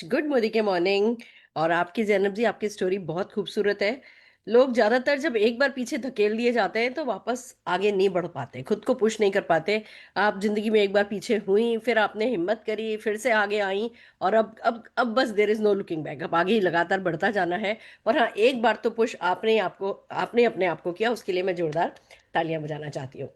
Good Modi के morning. और आपकी जैनब जी, आपकी स्टोरी बहुत खूबसूरत है। लोग ज्यादातर जब एक बार पीछे धकेल दिए जाते हैं तो वापस आगे नहीं बढ़ पाते, खुद को पुश नहीं कर पाते। आप जिंदगी में एक बार पीछे हुई, फिर आपने हिम्मत करी, फिर से आगे आई। और अब बस there is no looking back, अब आगे ही लगातार बढ़ता जाना है। और हाँ, एक बार तो पुश आपने अपने आप को किया, उसके लिए मैं जोरदार तालियां बजाना चाहती हूँ।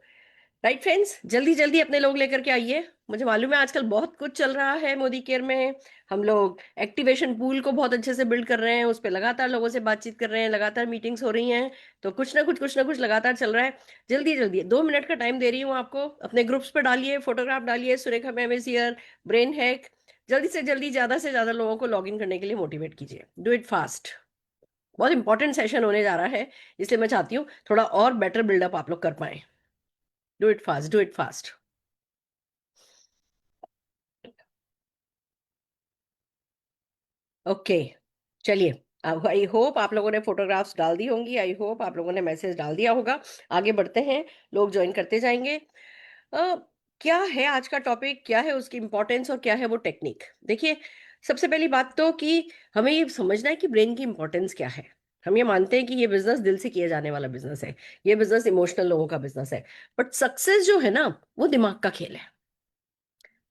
राइट फ्रेंड्स, जल्दी जल्दी अपने लोग लेकर के आइए। मुझे मालूम है आजकल बहुत कुछ चल रहा है मोदी केयर में। हम लोग एक्टिवेशन पूल को बहुत अच्छे से बिल्ड कर रहे हैं, उस पर लगातार लोगों से बातचीत कर रहे हैं, लगातार मीटिंग्स हो रही हैं। तो कुछ ना कुछ लगातार चल रहा है। जल्दी जल्दी 2 मिनट का टाइम दे रही हूँ आपको, अपने ग्रुप्स पर डालिए, फोटोग्राफ डालिए, Surekha ma'am is here, brain hack. जल्दी से जल्दी ज्यादा से ज्यादा लोगों को लॉग इन करने के लिए मोटिवेट कीजिए, डू इट फास्ट। बहुत इंपॉर्टेंट सेशन होने जा रहा है, इसलिए मैं चाहती हूँ थोड़ा और बेटर बिल्डअप आप लोग कर पाए। Do it fast, do it fast. Okay, चलिए। अब आई होप आप लोगों ने फोटोग्राफ्स डाल दी होंगी, आई होप आप लोगों ने मैसेज डाल दिया होगा। आगे बढ़ते हैं, लोग ज्वाइन करते जाएंगे। अ, क्या है आज का टॉपिक, क्या है उसकी इंपॉर्टेंस और क्या है वो टेक्निक। देखिए, सबसे पहली बात तो कि हमें ये समझना है कि ब्रेन की इंपॉर्टेंस क्या है। हम ये मानते हैं कि ये बिजनेस दिल से किया जाने वाला बिजनेस है, ये बिजनेस इमोशनल लोगों का बिजनेस है। बट सक्सेस जो है ना, वो दिमाग का खेल है।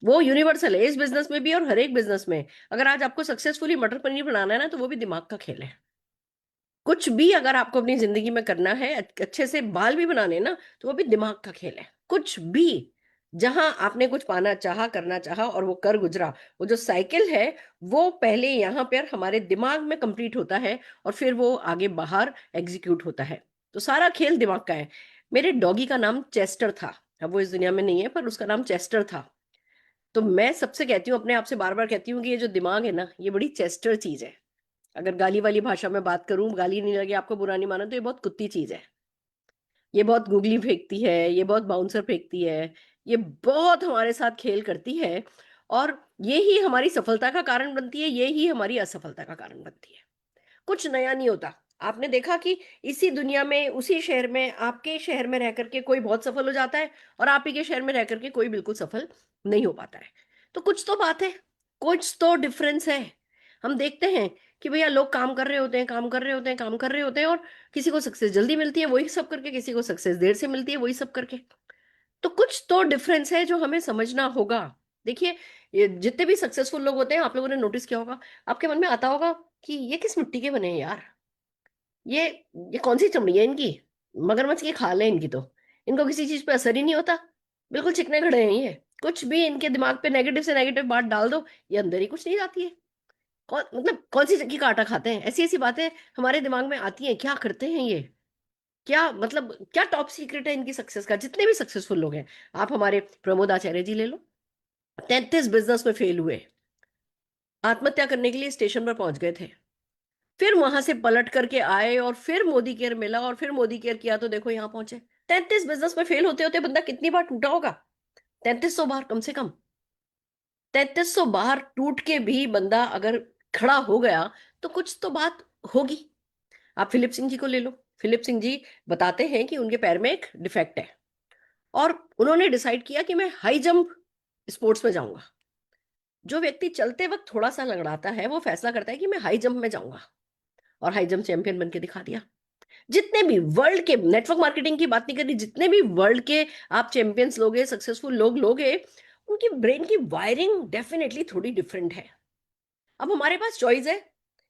वो यूनिवर्सल है इस बिजनेस में भी और हर एक बिजनेस में। अगर आज आपको सक्सेसफुली मटर पनीर बनाना है ना, तो वो भी दिमाग का खेल है। कुछ भी अगर आपको अपनी जिंदगी में करना है, अच्छे से बाल भी बनाने हैं ना, तो वो भी दिमाग का खेल है। कुछ भी, जहां आपने कुछ पाना चाहा, करना चाहा और वो कर गुजरा, वो जो साइकिल है, वो पहले यहाँ पर हमारे दिमाग में कंप्लीट होता है और फिर वो आगे बाहर एग्जीक्यूट होता है। तो सारा खेल दिमाग का है। मेरे डॉगी का नाम चेस्टर था। अब वो इस दुनिया में नहीं है, पर उसका नाम चेस्टर था। तो मैं सबसे कहती हूँ, अपने आप से बार बार कहती हूँ कि ये जो दिमाग है ना, ये बड़ी चेस्टर चीज है। अगर गाली वाली भाषा में बात करूं, गाली नहीं लगे आपको, बुरा नहीं माना, तो ये बहुत कुत्ती चीज है। ये बहुत गुगली फेंकती है, ये बहुत बाउंसर फेंकती है, ये बहुत हमारे साथ खेल करती है। और ये ही हमारी सफलता का कारण बनती है, ये ही हमारी असफलता का कारण बनती है। कुछ नया नहीं होता। आपने देखा कि इसी दुनिया में, उसी शहर में, आपके शहर में रह करके कोई बहुत सफल हो जाता है और आप ही के शहर में रह करके कोई बिल्कुल सफल नहीं हो पाता है। तो कुछ तो बात है, कुछ तो डिफरेंस है। हम देखते हैं कि भैया लोग काम कर रहे होते हैं, काम कर रहे होते हैं, काम कर रहे होते हैं, और किसी को सक्सेस जल्दी मिलती है वही सब करके, किसी को सक्सेस देर से मिलती है वही सब करके। तो कुछ तो डिफरेंस है जो हमें समझना होगा। देखिए, ये जितने भी सक्सेसफुल लोग होते हैं, आप लोगों ने नोटिस किया होगा, आपके मन में आता होगा कि ये किस मिट्टी के बने हैं यार। ये ये कौन सी चमड़ी है इनकी, मगरमच्छ की खाल है इनकी तो। इनको किसी चीज पे असर ही नहीं होता, बिल्कुल चिकने खड़े हैं ये। कुछ भी इनके दिमाग पे नेगेटिव से नेगेटिव बात डाल दो, ये अंदर ही कुछ नहीं जाती है। कौन सी चक्की का आटा खाते हैं, ऐसी ऐसी बातें हमारे दिमाग में आती हैं। क्या करते हैं ये, क्या मतलब, क्या टॉप सीक्रेट है इनकी सक्सेस का। जितने भी सक्सेसफुल लोग हैं, आप हमारे प्रमोद आचार्य जी ले लो, 33 बिजनेस में फेल हुए, आत्महत्या करने के लिए स्टेशन पर पहुंच गए थे, फिर वहां से पलट करके आए और फिर मोदी केयर मिला और फिर मोदी केयर किया तो देखो यहाँ पहुंचे। 33 बिजनेस में फेल होते होते बंदा कितनी बार टूटा होगा? 3300 बार कम से कम। 3300 बार टूट के भी बंदा अगर खड़ा हो गया, तो कुछ तो बात होगी। आप फिलिप सिंह जी को ले लो। फिलिप सिंह जी बताते हैं कि उनके पैर में एक डिफेक्ट है, और उन्होंने डिसाइड किया कि मैं हाई जंप स्पोर्ट्स में जाऊंगा। जो व्यक्ति चलते वक्त थोड़ा सा लंगड़ाता है, वो फैसला करता है कि मैं हाई जंप में जाऊंगा, और हाई जंप चैंपियन बन के दिखा दिया। जितने भी वर्ल्ड के, नेटवर्क मार्केटिंग की बात नहीं करी, जितने भी वर्ल्ड के आप चैंपियंस लोगे, सक्सेसफुल लोग लोगे, उनकी ब्रेन की वायरिंग डेफिनेटली थोड़ी डिफरेंट है। अब हमारे पास चॉइस है,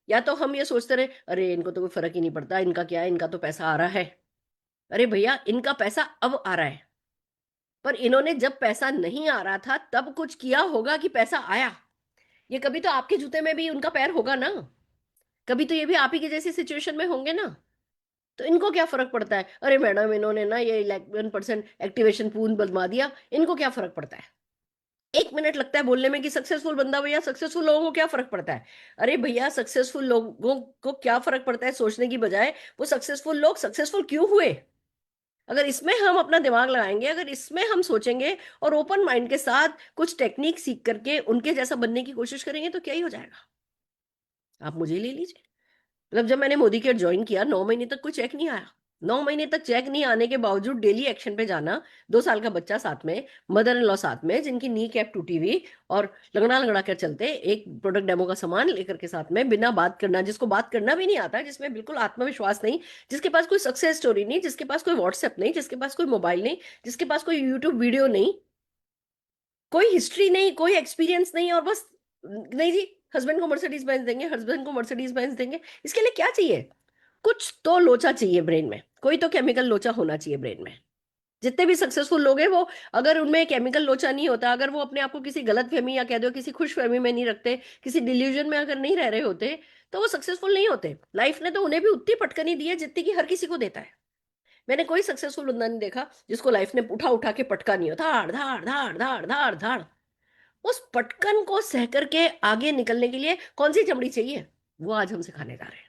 या तो हम ये सोचते रहे अरे इनको तो कोई फर्क ही नहीं पड़ता, इनका क्या है, इनका तो पैसा आ रहा है। अरे भैया, इनका पैसा अब आ रहा है, पर इन्होंने जब पैसा नहीं आ रहा था तब कुछ किया होगा कि पैसा आया। ये कभी तो आपके जूते में भी उनका पैर होगा ना, कभी तो ये भी आप ही की जैसी सिचुएशन में होंगे ना। तो इनको क्या फर्क पड़ता है, अरे मैडम इन्होंने ना ये 11% एक्टिवेशन पूल बनवा दिया, इनको क्या फर्क पड़ता है। 1 मिनट लगता है बोलने में कि सक्सेसफुल बंदा, भैया सक्सेसफुल लोगों को क्या फर्क पड़ता है। अरे भैया, सक्सेसफुल लोगों को क्या फर्क पड़ता है सोचने की बजाय, वो सक्सेसफुल लोग सक्सेसफुल क्यों हुए। अगर इसमें हम अपना दिमाग लगाएंगे, अगर इसमें हम सोचेंगे और ओपन माइंड के साथ कुछ टेक्निक सीख करके उनके जैसा बनने की कोशिश करेंगे, तो क्या ही हो जाएगा। आप मुझे ले लीजिए। मतलब जब मैंने मोदी केयर ज्वाइन किया, 9 महीने तक कोई चेक नहीं आया। 9 महीने तक चेक नहीं आने के बावजूद डेली एक्शन पे जाना, 2 साल का बच्चा साथ में, मदर इन लॉ साथ में, जिनकी नी कैप टूटी हुई और लंगड़ा लंगड़ा कर चलते, एक प्रोडक्ट डेमो का सामान लेकर के साथ में, बिना बात करना, जिसको बात करना भी नहीं आता, जिसमें बिल्कुल आत्मविश्वास नहीं, जिसके पास कोई सक्सेस स्टोरी नहीं, जिसके पास कोई व्हाट्सएप नहीं, जिसके पास कोई मोबाइल नहीं, जिसके पास कोई यूट्यूब वीडियो नहीं, कोई हिस्ट्री नहीं, कोई एक्सपीरियंस नहीं, और बस नहीं जी, हस्बैंड को मर्सिडीज बेंज देंगे, हस्बैंड को मर्सिडीज बेंज देंगे। इसके लिए क्या चाहिए? कुछ तो लोचा चाहिए ब्रेन में, कोई तो केमिकल लोचा होना चाहिए ब्रेन में। जितने भी सक्सेसफुल लोग हैं वो, अगर उनमें केमिकल लोचा नहीं होता, अगर वो अपने आप को किसी गलत फहमी या कह दो किसी खुश फहमी में नहीं रखते, किसी डिल्यूजन में अगर नहीं रह रहे होते, तो वो सक्सेसफुल नहीं होते। लाइफ ने तो उन्हें भी उतनी पटकनी दी है जितनी कि हर किसी को देता है। मैंने कोई सक्सेसफुल बंदा नहीं देखा जिसको लाइफ ने उठा उठा के पटका नहीं हो, धाड़ धाड़ धाड़ धाड़ धाड़ धाड़। उस पटकन को सह करके आगे निकलने के लिए कौन सी चमड़ी चाहिए, वो आज हम सिखाने जा रहे हैं,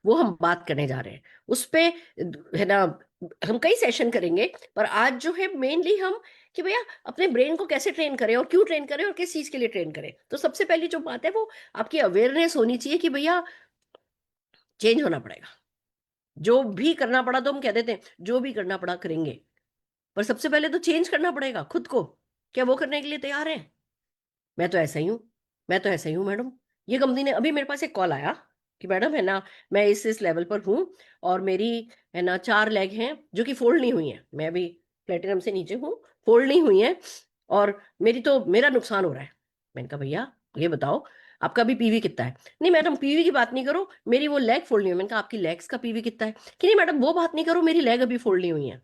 वो हम बात करने जा रहे हैं उस पे, है ना। हम कई सेशन करेंगे, पर आज जो है मेनली हम कि भैया अपने ब्रेन को कैसे ट्रेन करें और क्यों ट्रेन करें और किस चीज के लिए ट्रेन करें। तो सबसे पहली जो बात है वो आपकी अवेयरनेस होनी चाहिए कि भैया चेंज होना पड़ेगा। जो भी करना पड़ा तो हम कह देते हैं जो भी करना पड़ा करेंगे, पर सबसे पहले तो चेंज करना पड़ेगा खुद को। क्या वो करने के लिए तैयार है? मैं तो ऐसा ही हूँ, मैं तो ऐसा ही हूँ मैडम। ये कंपनी ने अभी मेरे पास एक कॉल आया कि मैडम, है ना, मैं इस लेवल पर हूँ और मेरी, है ना, 4 लेग हैं जो कि फोल्ड नहीं हुई हैं। मैं अभी प्लेटिनम से नीचे हूँ, फोल्ड नहीं हुई हैं, और मेरा नुकसान हो रहा है। मैंने कहा भैया ये बताओ आपका अभी पीवी कितना है? नहीं मैडम पीवी की बात नहीं करो, मेरी वो लेग फोल्ड नहीं हुई। मैंने कहा आपकी लेग्स का पीवी कितना है? कि नहीं मैडम वो बात नहीं करो, मेरी लेग अभी फोल्ड नहीं हुई है।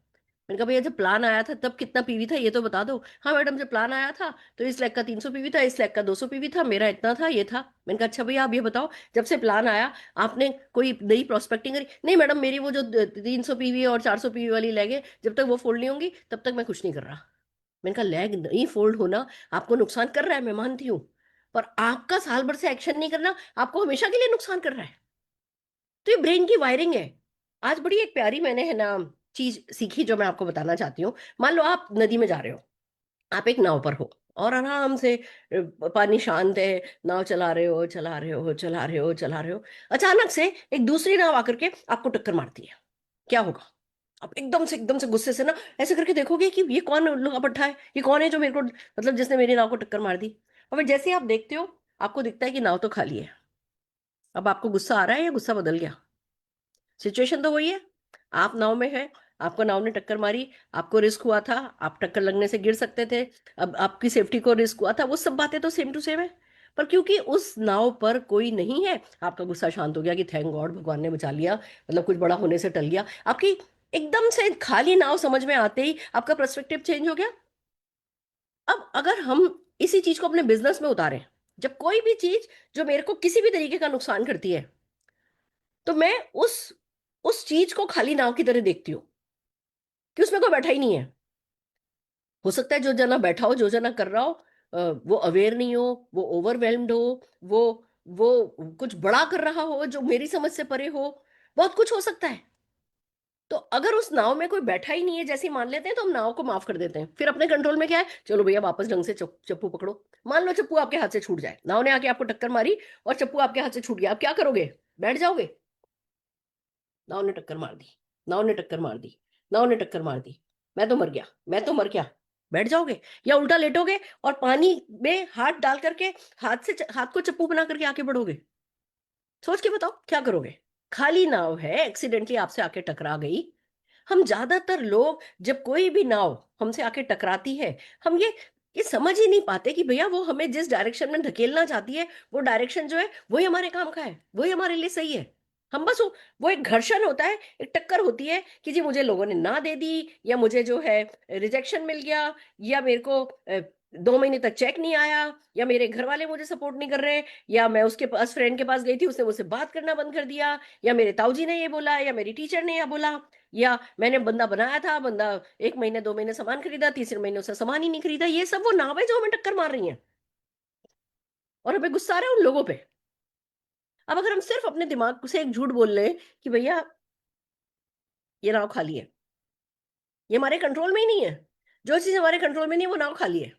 मैंने कहा भैया जब प्लान आया था तब कितना पीवी था ये तो बता दो। हाँ मैडम जब प्लान आया था तो इस लैग का 300 पीवी था, इस लैग का 200 पीवी था, मेरा इतना था, ये था। मैंने कहा अच्छा भैया आप ये बताओ जब से प्लान आया आपने कोई नई प्रोस्पेक्टिंग करी? नहीं मैडम मेरी वो जो 300 पीवी और 400 पीवी वाली लैग है, जब तक वो फोल्ड नहीं होंगी तब तक मैं कुछ नहीं कर रहा। मैंने कहा लैग नहीं फोल्ड होना आपको नुकसान कर रहा है, मैं मानती हूँ, पर आपका साल भर से एक्शन नहीं करना आपको हमेशा के लिए नुकसान कर रहा है। तो ये ब्रेन की वायरिंग है। आज बड़ी एक प्यारी मैंने, है ना, चीज सीखी जो मैं आपको बताना चाहती हूँ। मान लो आप नदी में जा रहे हो, आप एक नाव पर हो और आराम से पानी शांत है, नाव चला रहे हो चला रहे हो चला रहे हो चला रहे हो, अचानक से एक दूसरी नाव आकर के आपको टक्कर मारती है। क्या होगा? आप एकदम से गुस्से से ना ऐसे करके देखोगे कि ये कौन लोग पट्टा है, ये कौन है जो मेरे को, मतलब जिसने मेरी नाव को टक्कर मार दी। और फिर जैसे ही आप देखते हो आपको दिखता है कि नाव तो खाली है। अब आपको गुस्सा आ रहा है या गुस्सा बदल गया? सिचुएशन तो वही है, आप नाव में है, आपको नाव ने टक्कर मारी, आपको रिस्क हुआ था, आप टक्कर लगने से गिर सकते थे, अब आपकी सेफ्टी को रिस्क हुआ था, वो सब बातें तो सेम टू सेम है। पर क्योंकि उस नाव पर कोई नहीं है, आपका गुस्सा शांत हो गया कि थैंक गॉड भगवान ने बचा लिया, मतलब कुछ बड़ा होने से टल गया। आपकी एकदम से खाली नाव समझ में आते ही आपका पर्सपेक्टिव चेंज हो गया। अब अगर हम इसी चीज को अपने बिजनेस में उतारें, जब कोई भी चीज जो मेरे को किसी भी तरीके का नुकसान करती है, तो मैं उस चीज को खाली नाव की तरह देखती हूँ कि उसमें कोई बैठा ही नहीं है। हो सकता है जो जना बैठा हो, जो जना कर रहा हो, वो अवेयर नहीं हो, वो ओवरवेल्म्ड हो, वो वो कुछ बड़ा कर रहा हो जो मेरी समझ से परे हो, बहुत कुछ हो सकता है। तो अगर उस नाव में कोई बैठा ही नहीं है जैसे ही मान लेते हैं, तो हम नाव को माफ कर देते हैं। फिर अपने कंट्रोल में क्या है, चलो भैया वापस ढंग से चप्पू पकड़ो। मान लो चप्पू आपके हाथ से छूट जाए, नाव ने आके आपको टक्कर मारी और चप्पू आपके हाथ से छूट गया, आप क्या करोगे? बैठ जाओगे? नाव ने टक्कर मार दी, नाव ने टक्कर मार दी, नाव ने टक्कर मार दी, मैं तो मर गया, मैं तो मर गया, बैठ जाओगे? या उल्टा लेटोगे और पानी में हाथ डाल करके हाथ को चप्पू बना करके आगे बढ़ोगे? सोच के बताओ क्या करोगे? खाली नाव है, एक्सीडेंटली आपसे आके टकरा गई। हम ज्यादातर लोग जब कोई भी नाव हमसे आके टकराती है, हम ये समझ ही नहीं पाते कि भैया वो हमें जिस डायरेक्शन में धकेलना चाहती है, वो डायरेक्शन जो है वही हमारे काम का है, वही हमारे लिए सही है। हम बस वो एक घर्षण होता है, एक टक्कर होती है कि जी मुझे लोगों ने ना दे दी, या मुझे जो है रिजेक्शन मिल गया, या मेरे को 2 महीने तक चेक नहीं आया, या मेरे घर वाले मुझे सपोर्ट नहीं कर रहे, या मैं उसके पास फ्रेंड के पास गई थी उसने मुझसे बात करना बंद कर दिया, या मेरे ताऊजी ने ये बोला, या मेरी टीचर ने ये बोला, या मैंने बंदा बनाया था, बंदा 1 महीने 2 महीने सामान खरीदा, तीसरे महीने उसने सामान ही नहीं खरीदा। ये सब वो नाव है जो हमें टक्कर मार रही है, और हमें गुस्सा आ रहा है उन लोगों पे। अब अगर हम सिर्फ अपने दिमाग से एक झूठ बोल लें कि भैया ये नाव खाली है, ये हमारे कंट्रोल में ही नहीं है, जो चीज हमारे कंट्रोल में नहीं है वो नाव खाली है,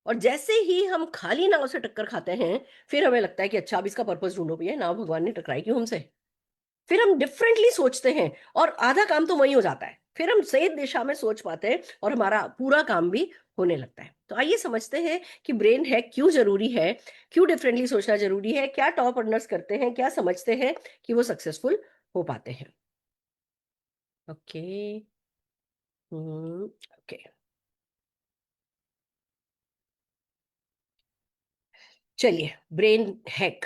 और जैसे ही हम खाली नाव से टक्कर खाते हैं, फिर हमें लगता है कि अच्छा अब इसका पर्पस ढूंढो भैया, नाव भगवान ने टकराई क्यों हमसे? फिर हम डिफरेंटली सोचते हैं और आधा काम तो वही हो जाता है, फिर हम सही दिशा में सोच पाते हैं और हमारा पूरा काम भी होने लगता है। तो आइए समझते हैं कि ब्रेन हैक क्यों जरूरी है, क्यों डिफरेंटली सोचना जरूरी है, क्या टॉप अर्नर्स करते हैं, क्या समझते हैं कि वो सक्सेसफुल हो पाते हैं। ओके। ओके, चलिए ब्रेन हैक।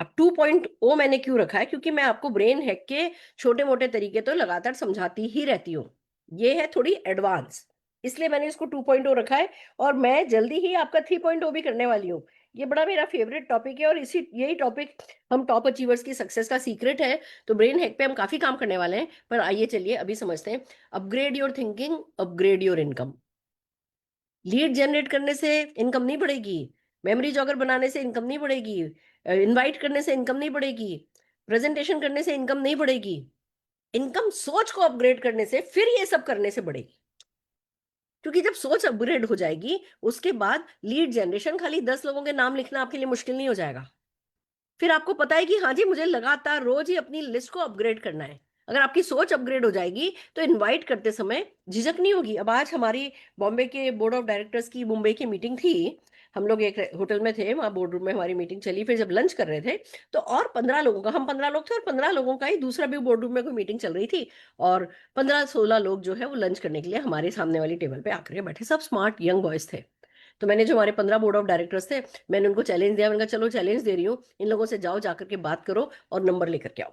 अब 2.0 मैंने क्यों रखा है, क्योंकि मैं आपको ब्रेन हैक के छोटे मोटे तरीके तो लगातार समझाती ही रहती हूँ। ये है थोड़ी एडवांस, इसलिए मैंने इसको 2.0 रखा है। और मैं जल्दी ही आपका 3.0 भी करने वाली हूँ। ये बड़ा मेरा फेवरेट टॉपिक है और इसी यही टॉपिक हम टॉप अचीवर्स की सक्सेस का सीक्रेट है। तो ब्रेन हैक पे हम काफी काम करने वाले हैं, पर आइए चलिए अभी समझते हैं। Upgrade your thinking, upgrade your income. Lead generate करने से इनकम नहीं बढ़ेगी, मेमोरी जॉगर बनाने से इनकम नहीं बढ़ेगी, इनवाइट करने से इनकम नहीं बढ़ेगी, प्रेजेंटेशन करने से इनकम नहीं बढ़ेगी। इनकम सोच को अपग्रेड करने से, फिर ये सब करने से बढ़ेगी। क्योंकि जब सोच अपग्रेड हो जाएगी, उसके बाद लीड जनरेशन, खाली 10 लोगों के नाम लिखना आपके लिए मुश्किल नहीं हो जाएगा। फिर आपको पता है कि हाँ जी, मुझे लगातार रोज ही अपनी लिस्ट को अपग्रेड करना है। अगर आपकी सोच अपग्रेड हो जाएगी तो इनवाइट करते समय झिझक नहीं होगी। अब आज हमारी बॉम्बे के बोर्ड ऑफ डायरेक्टर्स की मुंबई की मीटिंग थी। हम लोग एक होटल में थे, वहां बोर्ड रूम में हमारी मीटिंग चली। फिर जब लंच कर रहे थे तो और 15 लोगों का, हम 15 लोग थे और 15 लोगों का ही दूसरा भी बोर्ड रूम में कोई मीटिंग चल रही थी। और 15-16 लोग जो है वो लंच करने के लिए हमारे सामने वाली टेबल पे आकर के बैठे, सब स्मार्ट यंग बॉयज थे। तो मैंने, जो हमारे 15 बोर्ड ऑफ डायरेक्टर्स थे, मैंने उनको चैलेंज दिया। मैंने कहा चलो चैलेंज दे रही हूँ, इन लोगों से जाओ, जाकर के बात करो और नंबर लेकर के आओ।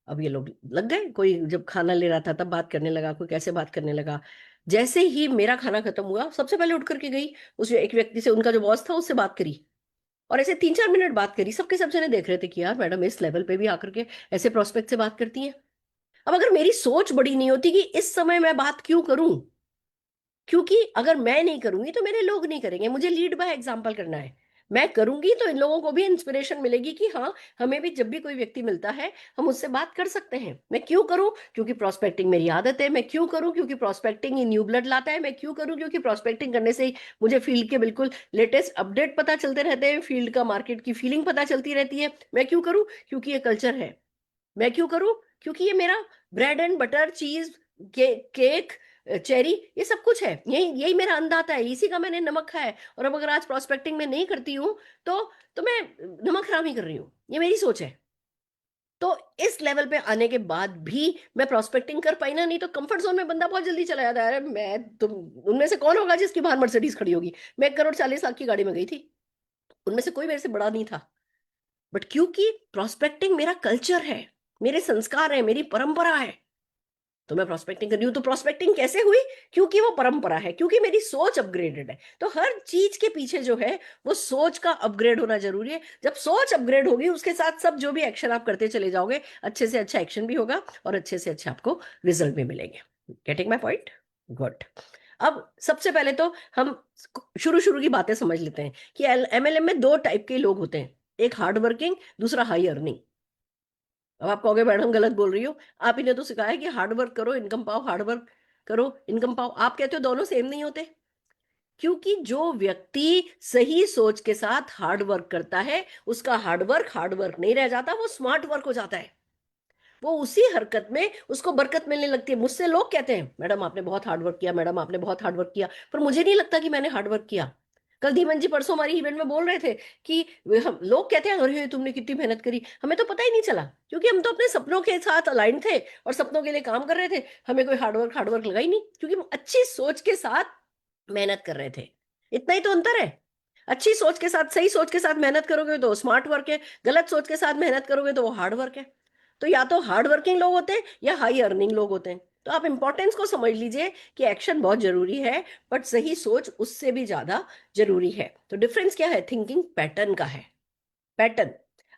अब ये लोग लग गए, कोई जब खाना ले रहा था तब बात करने लगा, कोई कैसे बात करने लगा। जैसे ही मेरा खाना खत्म हुआ, सबसे पहले उठ करके गई, उस एक व्यक्ति से, उनका जो बॉस था, उससे बात करी। और ऐसे 3-4 मिनट बात करी। सबके सब जने देख रहे थे कि यार मैडम इस लेवल पे भी आकर के ऐसे प्रोस्पेक्ट से बात करती हैं। अब अगर मेरी सोच बड़ी नहीं होती कि इस समय मैं बात क्यों करूं, क्योंकि अगर मैं नहीं करूंगी तो मेरे लोग नहीं करेंगे, मुझे लीड बाय एग्जांपल करना है। मैं करूंगी तो इन लोगों को भी इंस्पिरेशन मिलेगी कि हाँ, हमें भी जब भी कोई व्यक्ति मिलता है हम उससे बात कर सकते हैं। मैं क्यों करूं, क्योंकि प्रोस्पेक्टिंग मेरी आदत है। मैं क्यों करूं, क्योंकि प्रोस्पेक्टिंग ही न्यू ब्लड लाता है। मैं क्यों करूं, क्योंकि प्रोस्पेक्टिंग करने से ही मुझे फील्ड के बिल्कुल लेटेस्ट अपडेट पता चलते रहते हैं, फील्ड का, मार्केट की फीलिंग पता चलती रहती है। मैं क्यों करूं, क्योंकि ये कल्चर है। मैं क्यों करूं, क्योंकि ये मेरा ब्रेड एंड बटर, चीज, केक, चेरी, ये सब कुछ है। यही यही मेरा अन्नदाता है, इसी का मैंने नमक खाया है। और अब अगर आज प्रोस्पेक्टिंग में नहीं करती हूँ तो मैं नमक हराम ही कर रही हूँ। ये मेरी सोच है। तो इस लेवल पे आने के बाद भी मैं प्रोस्पेक्टिंग कर पाई ना। नहीं तो कंफर्ट जोन में बंदा बहुत जल्दी चला जाता है। अरे मैं, तुम उनमें से कौन होगा जिसकी बाहर मर्सिडीज खड़ी होगी? मैं 1 करोड़ 40 लाख की गाड़ी में गई थी, उनमें से कोई मेरे से बड़ा नहीं था। बट क्योंकि प्रोस्पेक्टिंग मेरा कल्चर है, मेरे संस्कार है, मेरी परंपरा है, तो मैं प्रोस्पेक्टिंग कर रही हूँ। तो प्रोस्पेक्टिंग कैसे हुई? क्योंकि वो परंपरा है, क्योंकि मेरी सोच अपग्रेडेड है। तो हर चीज के पीछे जो है वो सोच का अपग्रेड होना जरूरी है। जब सोच अपग्रेड होगी, उसके साथ सब जो भी एक्शन आप करते चले जाओगे, अच्छे से अच्छा एक्शन भी होगा और अच्छे से अच्छे आपको रिजल्ट भी मिलेंगे। Getting my point? गुड। अब सबसे पहले तो हम शुरू शुरू की बातें समझ लेते हैं कि एमएलएम में 2 टाइप के लोग होते हैं, एक हार्ड वर्किंग, दूसरा हाई अर्निंग। अब आप कहोगे मैडम गलत बोल रही हो, आप ही ने तो सिखाया कि हार्ड वर्क करो इनकम पाओ, हार्ड वर्क करो इनकम पाओ। आप कहते हो दोनों सेम नहीं होते। क्योंकि जो व्यक्ति सही सोच के साथ हार्ड वर्क करता है, उसका हार्ड वर्क नहीं रह जाता, वो स्मार्ट वर्क हो जाता है। वो उसी हरकत में उसको बरकत मिलने लगती है। मुझसे लोग कहते हैं मैडम आपने बहुत हार्ड वर्क किया, मैडम आपने बहुत हार्ड वर्क किया, पर मुझे नहीं लगता कि मैंने हार्ड वर्क किया। कल धीमन जी परसों हमारी इवेंट में बोल रहे थे कि हम लोग कहते हैं अरे तुमने कितनी मेहनत करी, हमें तो पता ही नहीं चला, क्योंकि हम तो अपने सपनों के साथ अलाइन थे और सपनों के लिए काम कर रहे थे। हमें कोई हार्ड वर्क लगा ही नहीं, क्योंकि हम अच्छी सोच के साथ मेहनत कर रहे थे। इतना ही तो अंतर है। अच्छी सोच के साथ, सही सोच के साथ मेहनत करोगे तो स्मार्ट वर्क है, गलत सोच के साथ मेहनत करोगे तो वो हार्ड वर्क है। तो या तो हार्ड वर्किंग लोग होते हैं या हाई अर्निंग लोग होते हैं। तो आप इंपॉर्टेंस को समझ लीजिए कि एक्शन बहुत जरूरी है, बट सही सोच उससे भी ज्यादा जरूरी है। तो डिफरेंस क्या है? थिंकिंग पैटर्न का है। पैटर्न।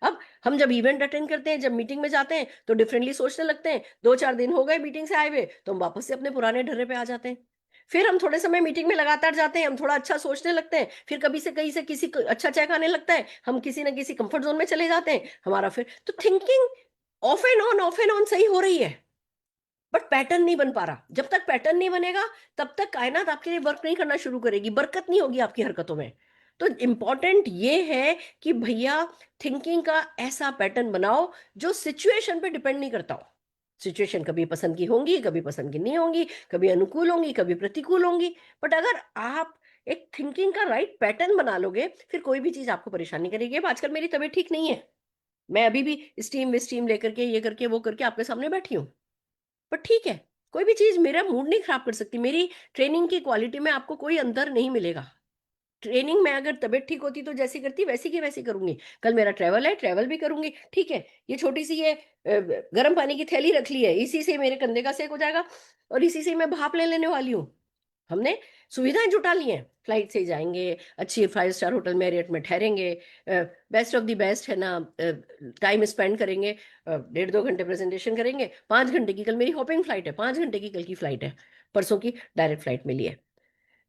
अब हम जब इवेंट अटेंड करते हैं, जब मीटिंग में जाते हैं, तो डिफरेंटली सोचने लगते हैं। 2-4 दिन हो गए मीटिंग से आए हुए तो हम वापस से अपने पुराने ढर्रे पे आ जाते हैं। फिर हम थोड़े समय मीटिंग में लगातार जाते हैं, हम थोड़ा अच्छा सोचने लगते हैं, फिर कभी से कहीं से किसी अच्छा चेक आने लगता है, हम किसी ना किसी कंफर्ट जोन में चले जाते हैं। हमारा फिर तो थिंकिंग ऑफ एंड ऑन सही हो रही है, बट पैटर्न नहीं बन पा रहा। जब तक पैटर्न नहीं बनेगा, तब तक कायनात आपके लिए वर्क नहीं करना शुरू करेगी, बरकत नहीं होगी आपकी हरकतों में। तो इंपॉर्टेंट ये है कि भैया थिंकिंग का ऐसा पैटर्न बनाओ जो सिचुएशन पे डिपेंड नहीं करता हो। सिचुएशन कभी पसंद की होंगी, कभी पसंद की नहीं होंगी, कभी अनुकूल होंगी, कभी प्रतिकूल होंगी, बट अगर आप एक थिंकिंग का राइट पैटर्न बना लोगे, फिर कोई भी चीज आपको परेशान नहीं करेगी। अब आजकल मेरी तबीयत ठीक नहीं है, मैं अभी भी स्टीम विस्टीम लेकर के ये करके वो करके आपके सामने बैठी हूँ, पर ठीक है, कोई भी चीज मेरा मूड नहीं खराब कर सकती। मेरी ट्रेनिंग की क्वालिटी में आपको कोई अंतर नहीं मिलेगा। ट्रेनिंग में अगर तबीयत ठीक होती तो जैसी करती वैसी की वैसी करूंगी। कल मेरा ट्रैवल है, ट्रैवल भी करूंगी, ठीक है। ये छोटी सी ये गर्म पानी की थैली रख ली है, इसी से मेरे कंधे का सेक हो जाएगा और इसी से मैं भाप ले लेने वाली हूँ। हमने सुविधाएं जुटा ली हैं, फ्लाइट से जाएंगे, अच्छी 5 स्टार होटल मैरियट में ठहरेंगे, बेस्ट ऑफ द बेस्ट है ना, टाइम स्पेंड करेंगे, 1.5-2 घंटे प्रेजेंटेशन करेंगे, 5 घंटे की कल मेरी हॉपिंग फ्लाइट है, 5 घंटे की कल की फ्लाइट है, परसों की डायरेक्ट फ्लाइट मिली है।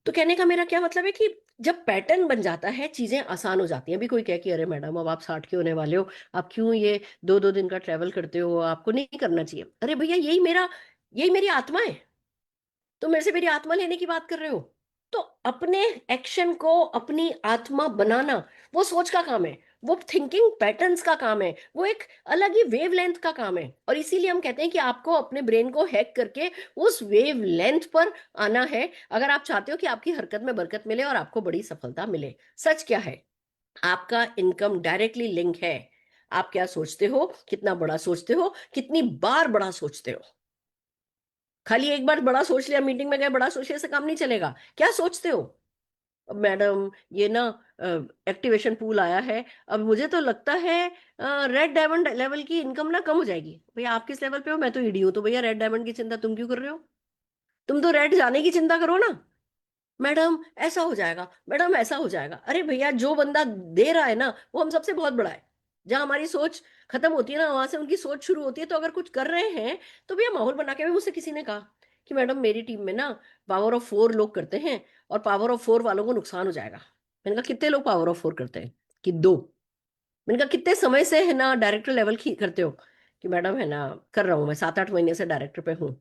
तो कहने का मेरा क्या मतलब है कि जब पैटर्न बन जाता है चीजें आसान हो जाती हैं। अभी कोई कहे कि अरे मैडम अब आप 60 के होने वाले हो, आप क्यों ये 2-2 दिन का ट्रैवल करते हो, आपको नहीं करना चाहिए। अरे भैया यही मेरी आत्मा है, तो मेरे से मेरी आत्मा लेने की बात कर रहे हो? तो अपने एक्शन को अपनी आत्मा बनाना वो सोच का काम है, वो थिंकिंग पैटर्न्स का काम है, वो एक अलग ही वेव लेंथ का काम है। और इसीलिए हम कहते हैं कि आपको अपने ब्रेन को हैक करके उस वेव लेंथ पर आना है, अगर आप चाहते हो कि आपकी हरकत में बरकत मिले और आपको बड़ी सफलता मिले। सच क्या है? आपका इनकम डायरेक्टली लिंक है। आप क्या सोचते हो, कितना बड़ा सोचते हो, कितनी बार बड़ा सोचते हो। खाली एक बार बड़ा सोच लिया, मीटिंग में गए बड़ा सोच लिया से काम नहीं चलेगा। क्या सोचते हो? अब मैडम ये ना एक्टिवेशन पूल आया है, अब मुझे तो लगता है रेड डायमंड लेवल की इनकम ना कम हो जाएगी। भैया आप किस लेवल पे हो? मैं तो ईडी हूं, तो भैया रेड डायमंड की चिंता तुम क्यों कर रहे हो? तुम तो रेड जाने की चिंता करो ना। मैडम ऐसा हो जाएगा, मैडम ऐसा हो जाएगा। अरे भैया जो बंदा दे रहा है ना वो हम सबसे बहुत बड़ा है। जहां हमारी सोच खत्म होती है ना वहां से उनकी सोच शुरू होती है। तो अगर कुछ कर रहे हैं तो भैया माहौल बना के भी। मुझसे किसी ने कहा कि मैडम मेरी टीम में ना पावर ऑफ 4 लोग करते हैं और पावर ऑफ 4 वालों को नुकसान हो जाएगा। मैंने कहा कितने लोग पावर ऑफ 4 करते हैं? कि 2। मैंने कहा कितने समय से है ना डायरेक्टर लेवल की करते हो? कि मैडम है ना कर रहा हूँ, मैं 7-8 महीने से डायरेक्टर पे हूँ।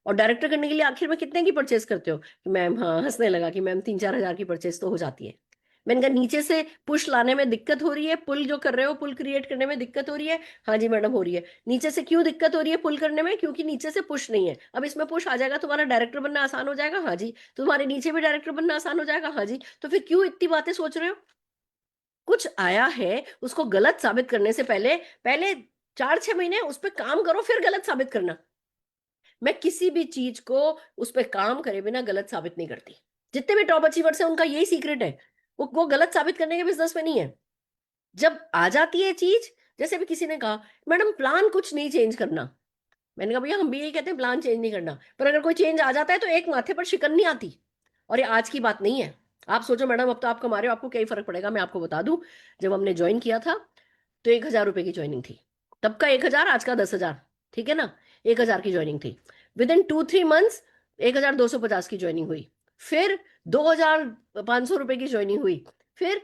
और डायरेक्टर करने के लिए आखिर में कितने की परचेस करते हो? कि मैम, हाँ, हंसने लगा कि मैम 3-4 हजार की परचेस तो हो जाती है। मैंने कहा नीचे से पुश लाने में दिक्कत हो रही है, पुल जो कर रहे हो पुल क्रिएट करने में दिक्कत हो रही है? हाँ जी मैडम हो रही है। नीचे से क्यों दिक्कत हो रही है पुल करने में? क्योंकि नीचे से पुश नहीं है। अब इसमें पुश आ जाएगा, तुम्हारा डायरेक्टर बनना आसान हो जाएगा। हाँ जी। तुम्हारे नीचे भी डायरेक्टर बनना आसान हो जाएगा। हाँ जी। तो फिर क्यों इतनी बातें सोच रहे हो? कुछ आया है उसको गलत साबित करने से पहले पहले 4-6 महीने उस पर काम करो, फिर गलत साबित करना। मैं किसी भी चीज को उस पर काम करे बिना गलत साबित नहीं करती। जितने भी टॉप अचीवर्स हैं उनका यही सीक्रेट है, वो गलत साबित करने के बिजनेस में नहीं है। जब आ जाती है चीज, जैसे भी किसी ने कहा मैडम प्लान कुछ नहीं चेंज करना। मैंने कहा भैया हम भी यही कहते हैं, प्लान चेंज नहीं करना, पर अगर कोई चेंज आ जाता है तो एक माथे पर शिकन नहीं आती। और ये आज की बात नहीं है। आप सोचो मैडम अब तो आप कमा रहे हो, आपको क्या ही फर्क पड़ेगा। मैं आपको बता दूं, जब हमने ज्वाइन किया था तो 1,000 रुपए की ज्वाइनिंग थी। तब का 1,000, आज का 10,000। ठीक है ना? 1,000 की ज्वाइनिंग थी। विद इन 2-3 मंथ्स 1,250 की ज्वाइनिंग हुई। फिर 2,500 रुपए की ज्वाइनिंग हुई। फिर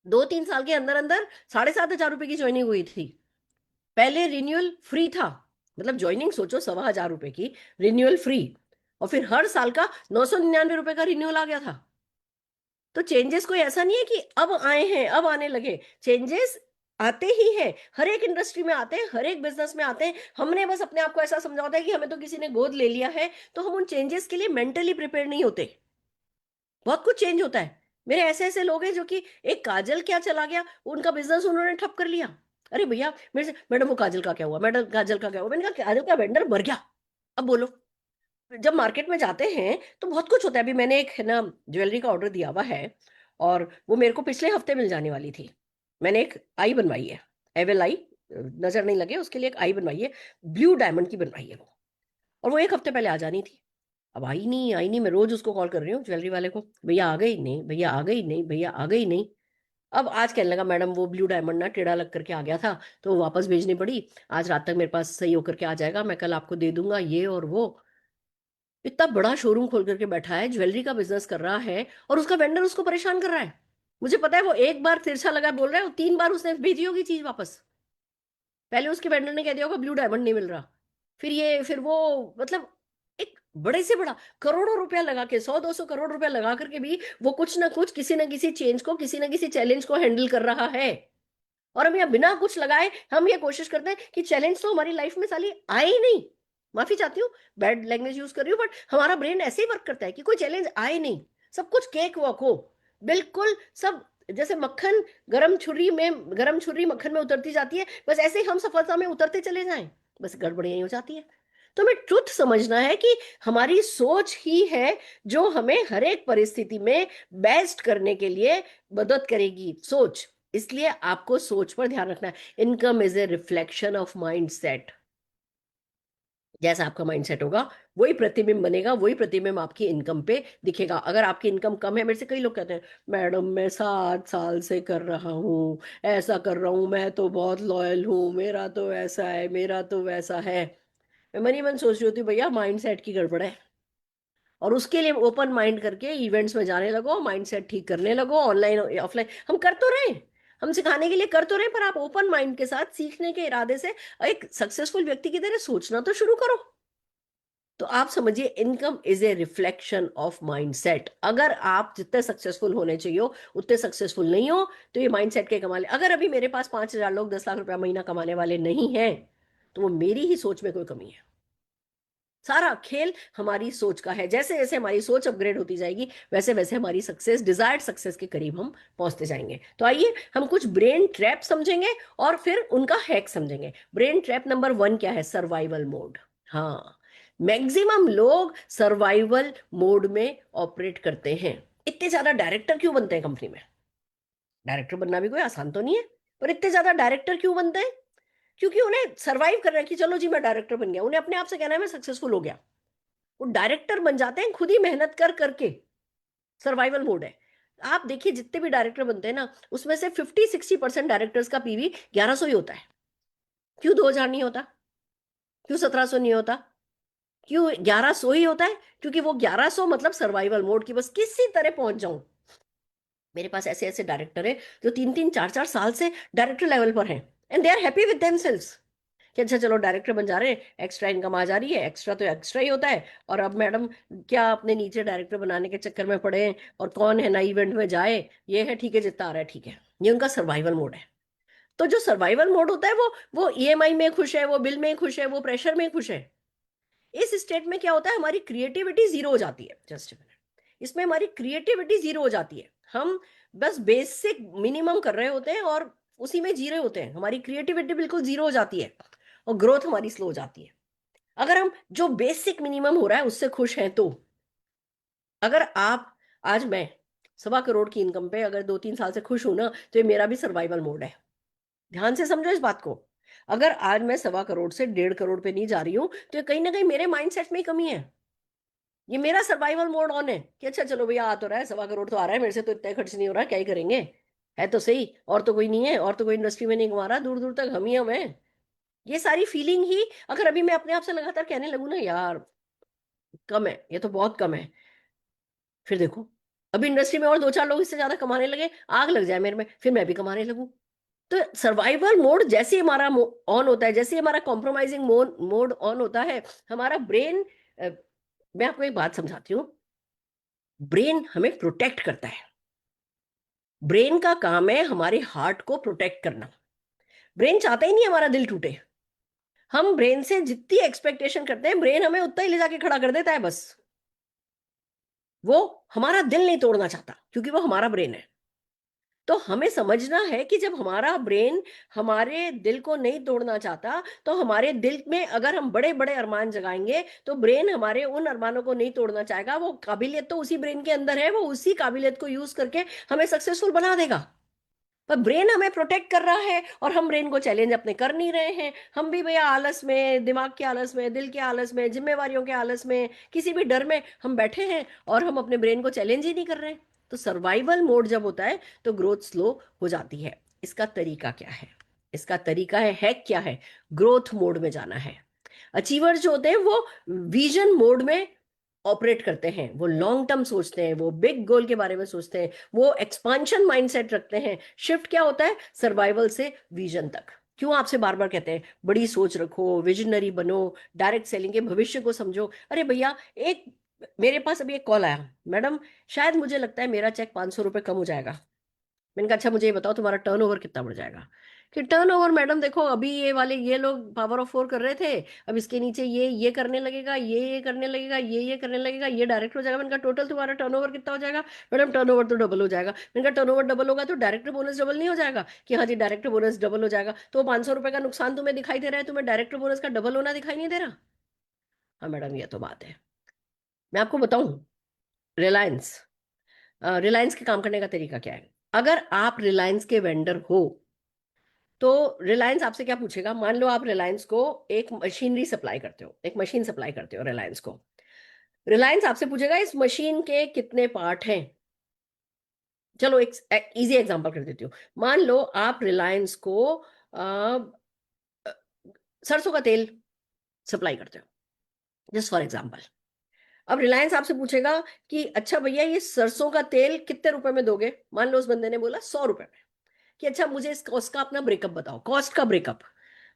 2-3 साल के अंदर अंदर 7,500 रुपए की ज्वाइनिंग हुई थी। पहले रिन्यूअल फ्री था, मतलब ज्वाइनिंग सोचो 1,1500 रुपए की, रिन्यूअल फ्री। और फिर हर साल का 999 रुपए का रिन्यूअल आ गया था। तो चेंजेस कोई ऐसा नहीं है कि अब आए हैं अब आने लगे। चेंजेस आते ही हैं, हर एक इंडस्ट्री में आते हैं, हर एक बिजनेस में आते हैं। हमने बस अपने आप को ऐसा समझा होता है कि हमें तो किसी ने गोद ले लिया है, तो हम उन चेंजेस के लिए मेंटली प्रिपेयर नहीं होते। बहुत कुछ चेंज होता है। मेरे ऐसे ऐसे लोग हैं जो कि एक काजल क्या चला गया, उनका बिजनेस उन्होंने ठप कर लिया। अरे भैया मेरे से, मैडम वो काजल का क्या हुआ, मैडम काजल का क्या हुआ? मैंने कहा काजल का वेंडर मर गया। अब बोलो। जब मार्केट में जाते हैं तो बहुत कुछ होता है। अभी मैंने एक है ना ज्वेलरी का ऑर्डर दिया हुआ है, और वो मेरे को पिछले हफ्ते मिल जाने वाली थी। मैंने एक आई बनवाई है, एवल आई, नजर नहीं लगे उसके लिए एक आई बनवाई है, ब्लू डायमंड की बनवाई है वो। और वो 1 हफ्ते पहले आ जानी थी। अब आई नहीं आई नहीं, मैं रोज उसको कॉल कर रही हूँ ज्वेलरी वाले को, भैया आ गई नहीं, भैया आ गई नहीं, भैया आ गई नहीं। अब आज कहने लगा मैडम वो ब्लू डायमंड ना टेढ़ा लग करके आ गया था, तो वो वापस भेजनी पड़ी। आज रात तक मेरे पास सही होकर के आ जाएगा, मैं कल आपको दे दूंगा ये और वो। इतना बड़ा शोरूम खोल करके बैठा है, ज्वेलरी का बिजनेस कर रहा है, और उसका वेंडर उसको परेशान कर रहा है। मुझे पता है वो एक बार तिरछा लगा बोल रहा है, वो 3 बार उसने भेजी होगी चीज वापस। पहले उसके वेंडर ने कह दिया होगा ब्लू डायमंड नहीं मिल रहा, फिर ये फिर वो, मतलब एक बड़े से बड़ा करोड़ों रुपया लगा के, 100-200 करोड़ रुपया लगा करके भी वो कुछ ना कुछ, किसी ना किसी चेंज को, किसी ना किसी चैलेंज को हैंडल कर रहा है। और हम यहाँ बिना कुछ लगाए हम ये कोशिश करते हैं कि चैलेंज तो हमारी लाइफ में साली आए ही नहीं। माफी चाहती हूँ, बैड लैंग्वेज यूज कर रही हूँ, बट हमारा ब्रेन ऐसे ही वर्क करता है कि कोई चैलेंज आए नहीं, सब कुछ केक वॉक हो, बिल्कुल सब जैसे मक्खन गरम छुरी मक्खन में उतरती जाती है, बस ऐसे ही हम सफलता में उतरते चले जाएं, बस गड़बड़ यही हो जाती है। तो हमें ट्रुथ समझना है कि हमारी सोच ही है जो हमें हर एक परिस्थिति में बेस्ट करने के लिए मदद करेगी, सोच। इसलिए आपको सोच पर ध्यान रखना है। Income is a reflection of mind set. जैसा आपका माइंड सेट होगा वही प्रतिबिंब बनेगा, वही प्रतिबिंब आपकी इनकम पे दिखेगा। अगर आपकी इनकम कम है, मेरे से कई लोग कहते हैं मैडम मैं 7 साल से कर रहा हूँ, ऐसा कर रहा हूँ, मैं तो बहुत लॉयल हूँ, मेरा तो ऐसा है, मेरा तो वैसा है। मैं मनी मन सोच रही होती हूँ, भैया माइंड सेट की गड़बड़ है। और उसके लिए ओपन माइंड करके इवेंट्स में जाने लगो, माइंड सेट ठीक करने लगो, ऑनलाइन ऑफलाइन हम कर तो रहे, हम सिखाने के लिए कर तो रहे, पर आप ओपन माइंड के साथ सीखने के इरादे से एक सक्सेसफुल व्यक्ति की तरह सोचना तो शुरू करो। तो आप समझिए, income is a reflection of mindset. अगर आप जितने सक्सेसफुल होने चाहिए उतने सक्सेसफुल नहीं हो, तो ये माइंडसेट के कमाल। अगर अभी मेरे पास 5,000 लोग 10 लाख रुपया महीना कमाने वाले नहीं हैं, तो वो मेरी ही सोच में कोई कमी है। सारा खेल हमारी सोच का है। जैसे जैसे हमारी सोच अपग्रेड होती जाएगी, वैसे वैसे हमारी सक्सेस, डिजायर्ड सक्सेस के करीब हम पहुंचते जाएंगे। तो आइए हम कुछ ब्रेन ट्रैप समझेंगे और फिर उनका हैक समझेंगे। ब्रेन ट्रैप नंबर 1 क्या है? Survival mode. हाँ, मैक्सिमम लोग सर्वाइवल मोड में ऑपरेट करते हैं। इतने ज्यादा डायरेक्टर क्यों बनते हैं कंपनी में? डायरेक्टर बनना भी कोई आसान तो नहीं है, पर इतने ज्यादा डायरेक्टर क्यों बनते हैं? क्योंकि उन्हें सरवाइव करना है कि चलो जी मैं डायरेक्टर बन गया, उन्हें अपने आप से कहना है मैं सक्सेसफुल हो गया। वो डायरेक्टर बन जाते हैं खुद ही मेहनत कर करके। सर्वाइवल मोड है। आप देखिए जितने भी डायरेक्टर बनते हैं ना, उसमें से 50-60% डायरेक्टर्स का पीवी 1100 ही होता है। क्यों 2000 नहीं होता? क्यों 1700 नहीं होता? क्यों 1100 ही होता है? क्योंकि वो 1100 मतलब सर्वाइवल मोड की बस किसी तरह पहुंच जाऊं। मेरे पास ऐसे ऐसे डायरेक्टर है जो 3-3 4-4 साल से डायरेक्टर लेवल पर हैं, and they are happy with themselves कि अच्छा चलो डायरेक्टर बन जा रहे हैं, एक्स्ट्रा इनकम आ जा रही है। एक्स्ट्रा तो एक्स्ट्रा ही होता है। और अब मैडम क्या अपने नीचे डायरेक्टर बनाने के चक्कर में पड़े हैं, और कौन है ना इवेंट में जाए, ये है ठीक है, जितना आ रहा है ठीक है। ये उनका सर्वाइवल मोड है। तो जो सर्वाइवल मोड होता है वो ईएमआई में खुश है, वो बिल में खुश है, वो प्रेशर में खुश है। इस स्टेट में क्या होता है, हमारी क्रिएटिविटी जीरो हो जाती है। जस्ट मिनट, इसमें हमारी क्रिएटिविटी जीरो हो जाती है। हम बस बेसिक मिनिमम कर रहे होते हैं और उसी में जी रहे होते हैं। हमारी क्रिएटिविटी बिल्कुल जीरो हो जाती है और ग्रोथ हमारी स्लो हो जाती है। अगर हम जो बेसिक मिनिमम हो रहा है उससे खुश हैं, तो अगर आप, आज मैं 1.25 करोड़ की इनकम पे अगर 2-3 साल से खुश हूं ना, तो ये मेरा भी सर्वाइवल मोड है। ध्यान से समझो इस बात को। अगर आज मैं 1.25 करोड़ से 1.5 करोड़ पे नहीं जा रही हूं, तो ये कहीं ना कहीं मेरे माइंडसेट में ही कमी है। ये मेरा सर्वाइवल मोड ऑन है कि अच्छा चलो भैया आ तो रहा है, 1.25 करोड़ तो आ रहा है, मेरे से तो इतना खर्च नहीं हो रहा, क्या ही करेंगे, है तो सही, और तो कोई नहीं है, और तो कोई इंडस्ट्री में नहीं कमा रहा, दूर दूर तक हम ही हम हैं। ये सारी फीलिंग ही अगर अभी मैं अपने आप से लगातार कहने लगूं ना, यार कम है, ये तो बहुत कम है, फिर देखो अभी इंडस्ट्री में और 2-4 लोग इससे ज्यादा कमाने लगे, आग लग जाए मेरे में, फिर मैं भी कमाने लगूं। तो सर्वाइवल मोड जैसे ही हमारा ऑन होता है, जैसे ही हमारा कॉम्प्रोमाइजिंग मोड ऑन होता है, हमारा ब्रेन, मैं आपको एक बात समझाती हूँ। ब्रेन हमें प्रोटेक्ट करता है। ब्रेन का काम है हमारे हार्ट को प्रोटेक्ट करना। ब्रेन चाहता ही नहीं हमारा दिल टूटे। हम ब्रेन से जितनी एक्सपेक्टेशन करते हैं, ब्रेन हमें उतना ही ले जाके खड़ा कर देता है बस। वो हमारा दिल नहीं तोड़ना चाहता क्योंकि वो हमारा ब्रेन है। तो हमें समझना है कि जब हमारा ब्रेन हमारे दिल को नहीं तोड़ना चाहता, तो हमारे दिल में अगर हम बड़े बड़े अरमान जगाएंगे, तो ब्रेन हमारे उन अरमानों को नहीं तोड़ना चाहेगा। वो काबिलियत तो उसी ब्रेन के अंदर है, वो उसी काबिलियत को यूज करके हमें सक्सेसफुल बना देगा। पर ब्रेन हमें प्रोटेक्ट कर रहा है और हम ब्रेन को चैलेंज अपने कर नहीं रहे हैं। हम भी भैया आलस में, दिमाग के आलस में, दिल के आलस में, जिम्मेवारियों के आलस में, किसी भी डर में हम बैठे हैं और हम अपने ब्रेन को चैलेंज ही नहीं कर रहे हैं। तो सर्वाइवल मोड जब होता है तो ग्रोथ स्लो हो जाती है। इसका तरीका क्या है? इसका तरीका है, हैक क्या है? ग्रोथ मोड में जाना है। अचीवर्स जो होते हैं वो विजन मोड में ऑपरेट करते हैं। वो लॉन्ग टर्म सोचते हैं, वो बिग गोल के बारे में सोचते हैं, वो एक्सपांशन माइंडसेट रखते हैं। शिफ्ट क्या होता है? सर्वाइवल से विजन तक। क्यों आपसे बार बार कहते हैं बड़ी सोच रखो, विजनरी बनो, डायरेक्ट सेलिंग के भविष्य को समझो। अरे भैया, एक मेरे पास अभी एक कॉल आया, मैडम शायद मुझे लगता है मेरा चेक 500 रुपये कम हो जाएगा। मैंने कहा अच्छा मुझे ये बताओ तुम्हारा टर्नओवर कितना बढ़ जाएगा। कि टर्नओवर मैडम देखो, अभी ये लोग पावर ऑफ 4 कर रहे थे, अब इसके नीचे ये करने लगेगा, ये करने लगेगा, ये करने लगेगा, ये डायरेक्ट हो जाएगा। मैंने कहा टोटल तुम्हारा टर्नओवर कितना हो जाएगा। मैडम टर्नओवर तो डबल हो जाएगा। मैंने कहा टर्नओवर डबल होगा तो डायरेक्टर बोनस डबल नहीं हो जाएगा। कि हाँ जी डायरेक्टर बोनस डबल हो जाएगा। तो 500 रुपए का नुकसान तुम्हें दिखाई दे रहा है, तुम्हें डायरेक्टर बोनस का डबल होना दिखाई नहीं दे रहा। हाँ मैडम ये तो बात है। मैं आपको बताऊं, रिलायंस रिलायंस के काम करने का तरीका क्या है। अगर आप रिलायंस के वेंडर हो तो रिलायंस आपसे क्या पूछेगा। मान लो आप रिलायंस को एक मशीनरी सप्लाई करते हो, एक मशीन सप्लाई करते हो रिलायंस को। रिलायंस आपसे पूछेगा इस मशीन के कितने पार्ट हैं। चलो एक इजी एग्जांपल कर देती हूँ। मान लो आप रिलायंस को अ, अ, सरसों का तेल सप्लाई करते हो, जस्ट फॉर एग्जांपल। अब रिलायंस आपसे पूछेगा कि अच्छा भैया ये सरसों का तेल कितने रुपए में दोगे। मान लो उस बंदे ने बोला 100 रुपए। कि अच्छा मुझे इस कॉस्ट का अपना ब्रेकअप बताओ, कॉस्ट का ब्रेकअप।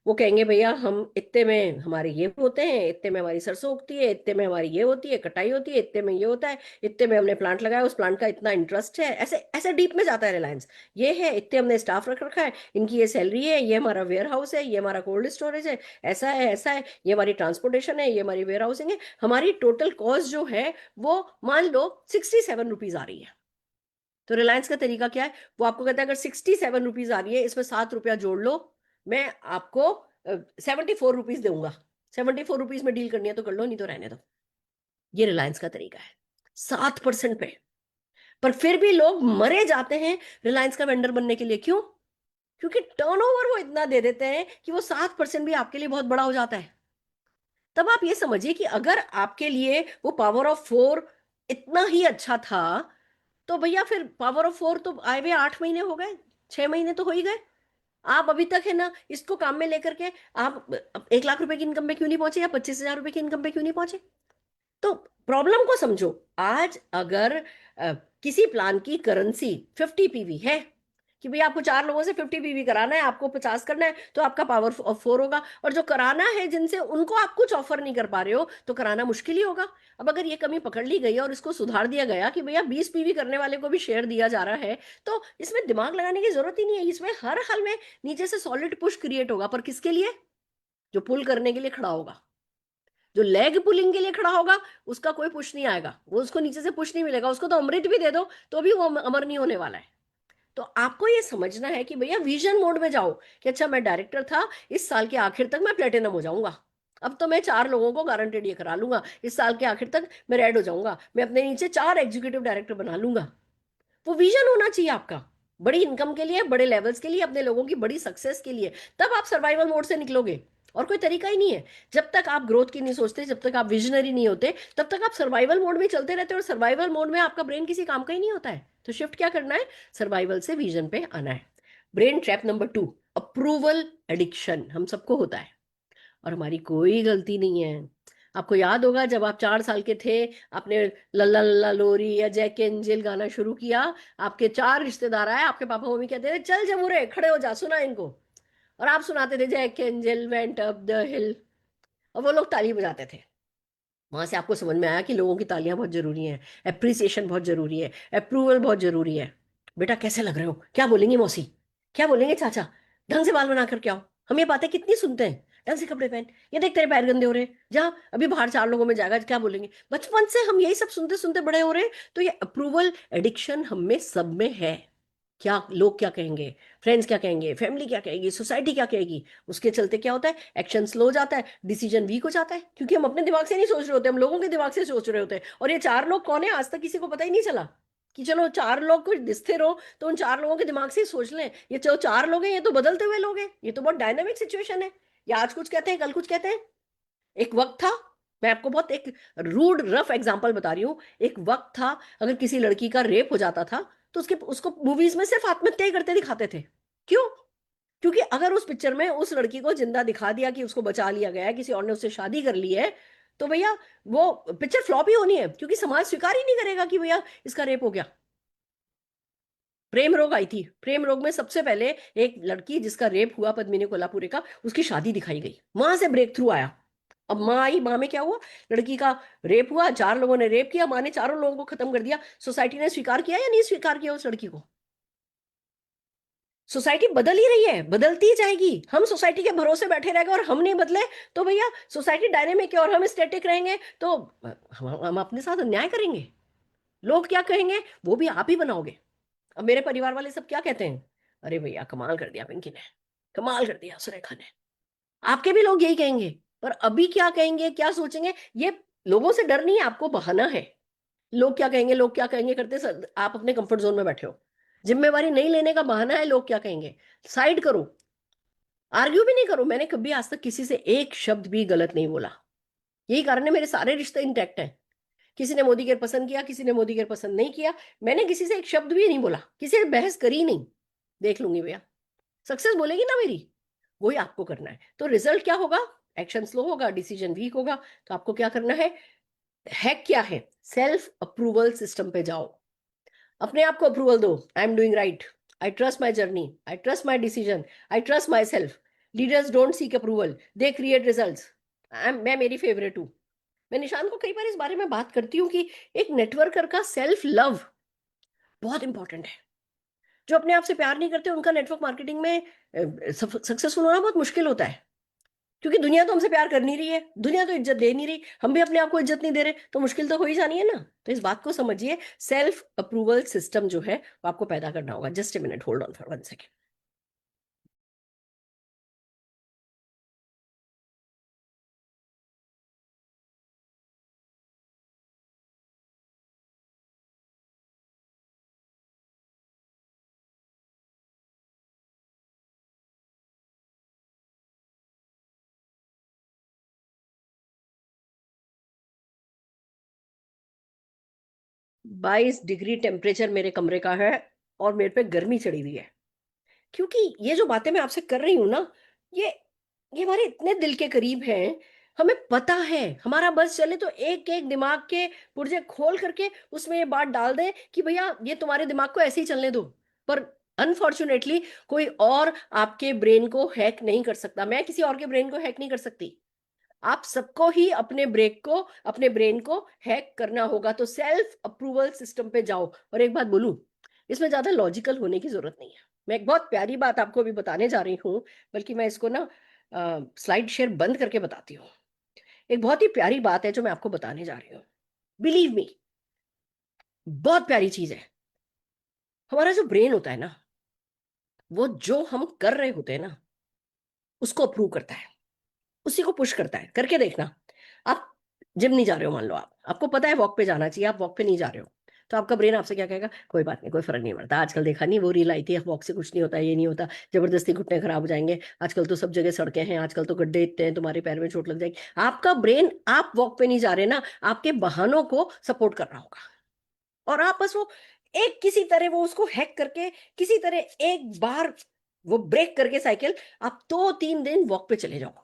वो कहेंगे भैया हम इतने में हमारे ये होते हैं, इतने में हमारी सरसों उगती है, इतने में हमारी ये होती है, कटाई होती है, इतने में ये होता है, इतने में हमने प्लांट लगाया, उस प्लांट का इतना इंटरेस्ट है। ऐसे ऐसे डीप में जाता है रिलायंस। ये है, इतने हमने स्टाफ रख रखा है, इनकी ये सैलरी है, ये हमारा वेयर हाउस है, ये हमारा कोल्ड स्टोरेज है, ऐसा है ऐसा है, ये हमारी ट्रांसपोर्टेशन है, ये हमारी वेयर हाउसिंग है। हमारी टोटल कॉस्ट जो है वो मान लो 67 रुपीज आ रही है। तो रिलायंस का तरीका क्या है, वो आपको कहता है अगर 67 रुपीज आ रही है, इसमें 7 रुपया जोड़ लो, मैं आपको 74 रुपीज दूंगा। 74 रुपीज में डील करनी है तो कर लो, नहीं तो रहने दो। ये रिलायंस का तरीका है, 7% पे। पर फिर भी लोग मरे जाते हैं रिलायंस का वेंडर बनने के लिए। क्यों? क्योंकि टर्नओवर वो इतना दे देते हैं कि वो 7% भी आपके लिए बहुत बड़ा हो जाता है। तब आप ये समझिए कि अगर आपके लिए वो पावर ऑफ 4 इतना ही अच्छा था, तो भैया फिर पावर ऑफ 4 तो आए हुए 8 महीने हो गए, 6 महीने तो हो ही गए। आप अभी तक है ना इसको काम में लेकर के आप 1 लाख रुपए की इनकम पे क्यों नहीं पहुंचे, या 25,000 रुपए की इनकम पे क्यों नहीं पहुंचे। तो प्रॉब्लम को समझो। आज अगर किसी प्लान की करेंसी 50 पीवी है, कि भाई आपको 4 लोगों से 50 पीवी कराना है, आपको 50 करना है, तो आपका पावर ऑफ 4 होगा। और जो कराना है जिनसे, उनको आप कुछ ऑफर नहीं कर पा रहे हो, तो कराना मुश्किल ही होगा। अब अगर ये कमी पकड़ ली गई और इसको सुधार दिया गया कि भैया 20 पीवी करने वाले को भी शेयर दिया जा रहा है, तो इसमें दिमाग लगाने की जरूरत ही नहीं है। इसमें हर हाल में नीचे से सॉलिड पुश क्रिएट होगा, पर किसके लिए? जो पुल करने के लिए खड़ा होगा। जो लेग पुलिंग के लिए खड़ा होगा उसका कोई पुश नहीं आएगा, वो उसको नीचे से पुश नहीं मिलेगा। उसको तो अमृत भी दे दो तो भी वो अमर नहीं होने वाला है। तो आपको ये समझना है कि भैया विजन मोड में जाओ, कि अच्छा मैं डायरेक्टर था, इस साल के आखिर तक मैं प्लेटिनम हो जाऊंगा। अब तो मैं 4 लोगों को गारंटेड ये करा लूंगा, इस साल के आखिर तक मैं रेड हो जाऊंगा, मैं अपने नीचे 4 एग्जीक्यूटिव डायरेक्टर बना लूंगा। वो विजन होना चाहिए आपका, बड़ी इनकम के लिए, बड़े लेवल्स के लिए, अपने लोगों की बड़ी सक्सेस के लिए। तब आप सर्वाइवल मोड से निकलोगे, और कोई तरीका ही नहीं है। जब तक आप ग्रोथ की नहीं सोचते, जब तक आप विजनरी नहीं होते, तब तक आप सर्वाइवल मोड में चलते रहते हो। और सर्वाइवल मोड में आपका ब्रेन किसी काम का ही नहीं होता है। तो शिफ्ट क्या करना है, सर्वाइवल से विजन पे आना है। Brain trap number 2, approval addiction हम सबको होता है, और हमारी कोई गलती नहीं है। आपको याद होगा जब आप 4 साल के थे, आपने लल्ला लल्ला लोरी या जैक एंजिल गाना शुरू किया, आपके 4 रिश्तेदार आए, आपके पापा मम्मी कहते थे चल जमुरे खड़े हो जा, सुना इनको। और आप सुनाते थे Jack and Jill went up the hill, और वो लोग ताली बजाते थे। वहां से आपको समझ में आया कि लोगों की तालियां बहुत जरूरी है, एप्रिसिएशन बहुत जरूरी है, अप्रूवल बहुत जरूरी है। बेटा कैसे लग रहे हो, क्या बोलेंगे मौसी, क्या बोलेंगे चाचा, ढंग से बाल बना कर के आओ। हम ये बातें कितनी सुनते हैं, ढंग से कपड़े पहन, ये देख तेरे पैर गंदे हो रहे हैं, जा अभी बाहर 4 लोगों में जाएगा, क्या बोलेंगे। बचपन से हम यही सब सुनते सुनते बड़े हो रहे हैं। तो ये अप्रूवल एडिक्शन हम में सब में है। क्या लोग क्या कहेंगे, फ्रेंड्स क्या कहेंगे, फैमिली क्या कहेगी, सोसाइटी क्या कहेगी, उसके चलते क्या होता है, एक्शन स्लो हो जाता है, डिसीजन वीक हो जाता है। क्योंकि हम अपने दिमाग से नहीं सोच रहे होते, हम लोगों के दिमाग से सोच रहे होते हैं। और ये 4 लोग कौन है, आज तक किसी को पता ही नहीं चला। कि चलो 4 लोग कुछ दिखते रहो तो उन 4 लोगों के दिमाग से ही सोच लें। ये जो 4 लोग हैं ये तो बदलते हुए लोग हैं, ये तो बहुत डायनामिक सिचुएशन है। ये आज कुछ कहते हैं, कल कुछ कहते हैं। एक वक्त था, मैं आपको बहुत एक रूड रफ एग्जांपल बता रही हूं। एक वक्त था, अगर किसी लड़की का रेप हो जाता था तो उसके उसको मूवीज में सिर्फ आत्महत्या ही करते दिखाते थे। क्यों? क्योंकि अगर उस पिक्चर में उस लड़की को जिंदा दिखा दिया कि उसको बचा लिया गया है, किसी और ने उससे शादी कर ली है, तो भैया वो पिक्चर फ्लॉप ही होनी है। क्योंकि समाज स्वीकार ही नहीं करेगा कि भैया इसका रेप हो गया। प्रेम रोग आई थी। प्रेम रोग में सबसे पहले एक लड़की जिसका रेप हुआ पद्मिनी कोल्हापुरे का, उसकी शादी दिखाई गई, वहां से ब्रेक थ्रू आया। अब माँ आई, माँ में क्या हुआ? लड़की का रेप हुआ, 4 लोगों ने रेप किया, माँ ने 4 लोगों को खत्म कर दिया। सोसाइटी ने स्वीकार किया या नहीं स्वीकार किया उस लड़की को? सोसाइटी बदल ही रही है, बदलती ही जाएगी। हम सोसाइटी के भरोसे बैठे रहेंगे और हम नहीं बदले तो भैया सोसाइटी डायनेमिक है और हम स्टैटिक रहेंगे तो हम अपने साथ अन्याय करेंगे। लोग क्या कहेंगे वो भी आप ही बनाओगे। अब मेरे परिवार वाले सब क्या कहते हैं? अरे भैया कमाल कर दिया पिंकी ने, कमाल कर दिया सुरेखा ने। आपके भी लोग यही कहेंगे। पर अभी क्या कहेंगे, क्या सोचेंगे, ये लोगों से डर नहीं है, आपको बहाना है। लोग क्या कहेंगे, लोग क्या कहेंगे करते आप अपने कंफर्ट जोन में बैठे हो। जिम्मेवारी नहीं लेने का बहाना है, लोग क्या कहेंगे। साइड करो, आर्ग्यू भी नहीं करो। मैंने कभी आज तक किसी से एक शब्द भी गलत नहीं बोला। यही कारण है मेरे सारे रिश्ते इंटैक्ट हैं। किसी ने मोदी केयर पसंद किया, किसी ने मोदी केयर पसंद नहीं किया, मैंने किसी से एक शब्द भी नहीं बोला, किसी से बहस करी नहीं। देख लूंगी भैया, सक्सेस बोलेगी ना मेरी, वही आपको करना है। तो रिजल्ट क्या होगा? एक्शन स्लो होगा, डिसीजन वीक होगा। तो आपको क्या करना है क्या है? सेल्फ अप्रूवल सिस्टम पे जाओ, अपने आप को अप्रूवल दो। I am doing right, I trust my journey, I trust my decision, I trust my self. Leaders don't seek approval, they create result. मैं मेरी फेवरेट हूं। मैं निशांत को कई बार इस बारे में बात करती हूँ कि एक नेटवर्कर का सेल्फ लव बहुत इंपॉर्टेंट है। जो अपने आप से प्यार नहीं करते उनका नेटवर्क मार्केटिंग में सक्सेसफुल होना बहुत मुश्किल होता है। क्योंकि दुनिया तो हमसे प्यार कर नहीं रही है, दुनिया तो इज्जत दे नहीं रही, हम भी अपने आप को इज्जत नहीं दे रहे, तो मुश्किल तो हो ही जानी है ना। तो इस बात को समझिए, सेल्फ अप्रूवल सिस्टम जो है वो आपको पैदा करना होगा। Just a minute, hold on for 1 second. बाईस डिग्री टेम्परेचर मेरे कमरे का है और मेरे पे गर्मी चढ़ी हुई है। क्योंकि ये जो बातें मैं आपसे कर रही हूं ना, ये ये हमारे इतने दिल के करीब हैं। हमें पता है, हमारा बस चले तो एक एक दिमाग के पुर्जे खोल करके उसमें ये बात डाल दें कि भैया ये तुम्हारे दिमाग को ऐसे ही चलने दो। पर अनफॉर्चुनेटली कोई और आपके ब्रेन को हैक नहीं कर सकता, मैं किसी और के ब्रेन को हैक नहीं कर सकती। आप सबको ही अपने ब्रेन को हैक करना होगा। तो सेल्फ अप्रूवल सिस्टम पे जाओ। और एक बात बोलूं, इसमें ज्यादा लॉजिकल होने की जरूरत नहीं है। मैं एक बहुत प्यारी बात आपको अभी बताने जा रही हूँ, बल्कि मैं इसको ना स्लाइड शेयर बंद करके बताती हूँ। एक बहुत ही प्यारी बात है जो मैं आपको बताने जा रही हूँ। बिलीव मी, बहुत प्यारी चीज है। हमारा जो ब्रेन होता है ना, वो जो हम कर रहे होते हैं ना उसको अप्रूव करता है, उसी को पुश करता है। करके देखना। आप जिम नहीं जा रहे हो, मान लो आपको पता है वॉक पे जाना चाहिए, आप वॉक पे नहीं जा रहे हो, तो आपका ब्रेन आपसे क्या कहेगा? कोई बात नहीं, कोई फर्क नहीं पड़ता। आजकल देखा नहीं, वो रील आई थी, वॉक से कुछ नहीं होता, ये नहीं होता, जबरदस्ती घुटने खराब हो जाएंगे, आजकल तो सब जगह सड़कें हैं, आजकल तो गड्ढे इतने हैं, तुम्हारे पैर में चोट लग जाएगी। आपका ब्रेन, आप वॉक पे नहीं जा रहे ना, आपके बहानों को सपोर्ट कर रहा होगा। और आप बस वो एक किसी तरह वो उसको हैक करके, किसी तरह एक बार वो ब्रेक करके साइकिल, आप 2-3 दिन वॉक पे चले जाओ।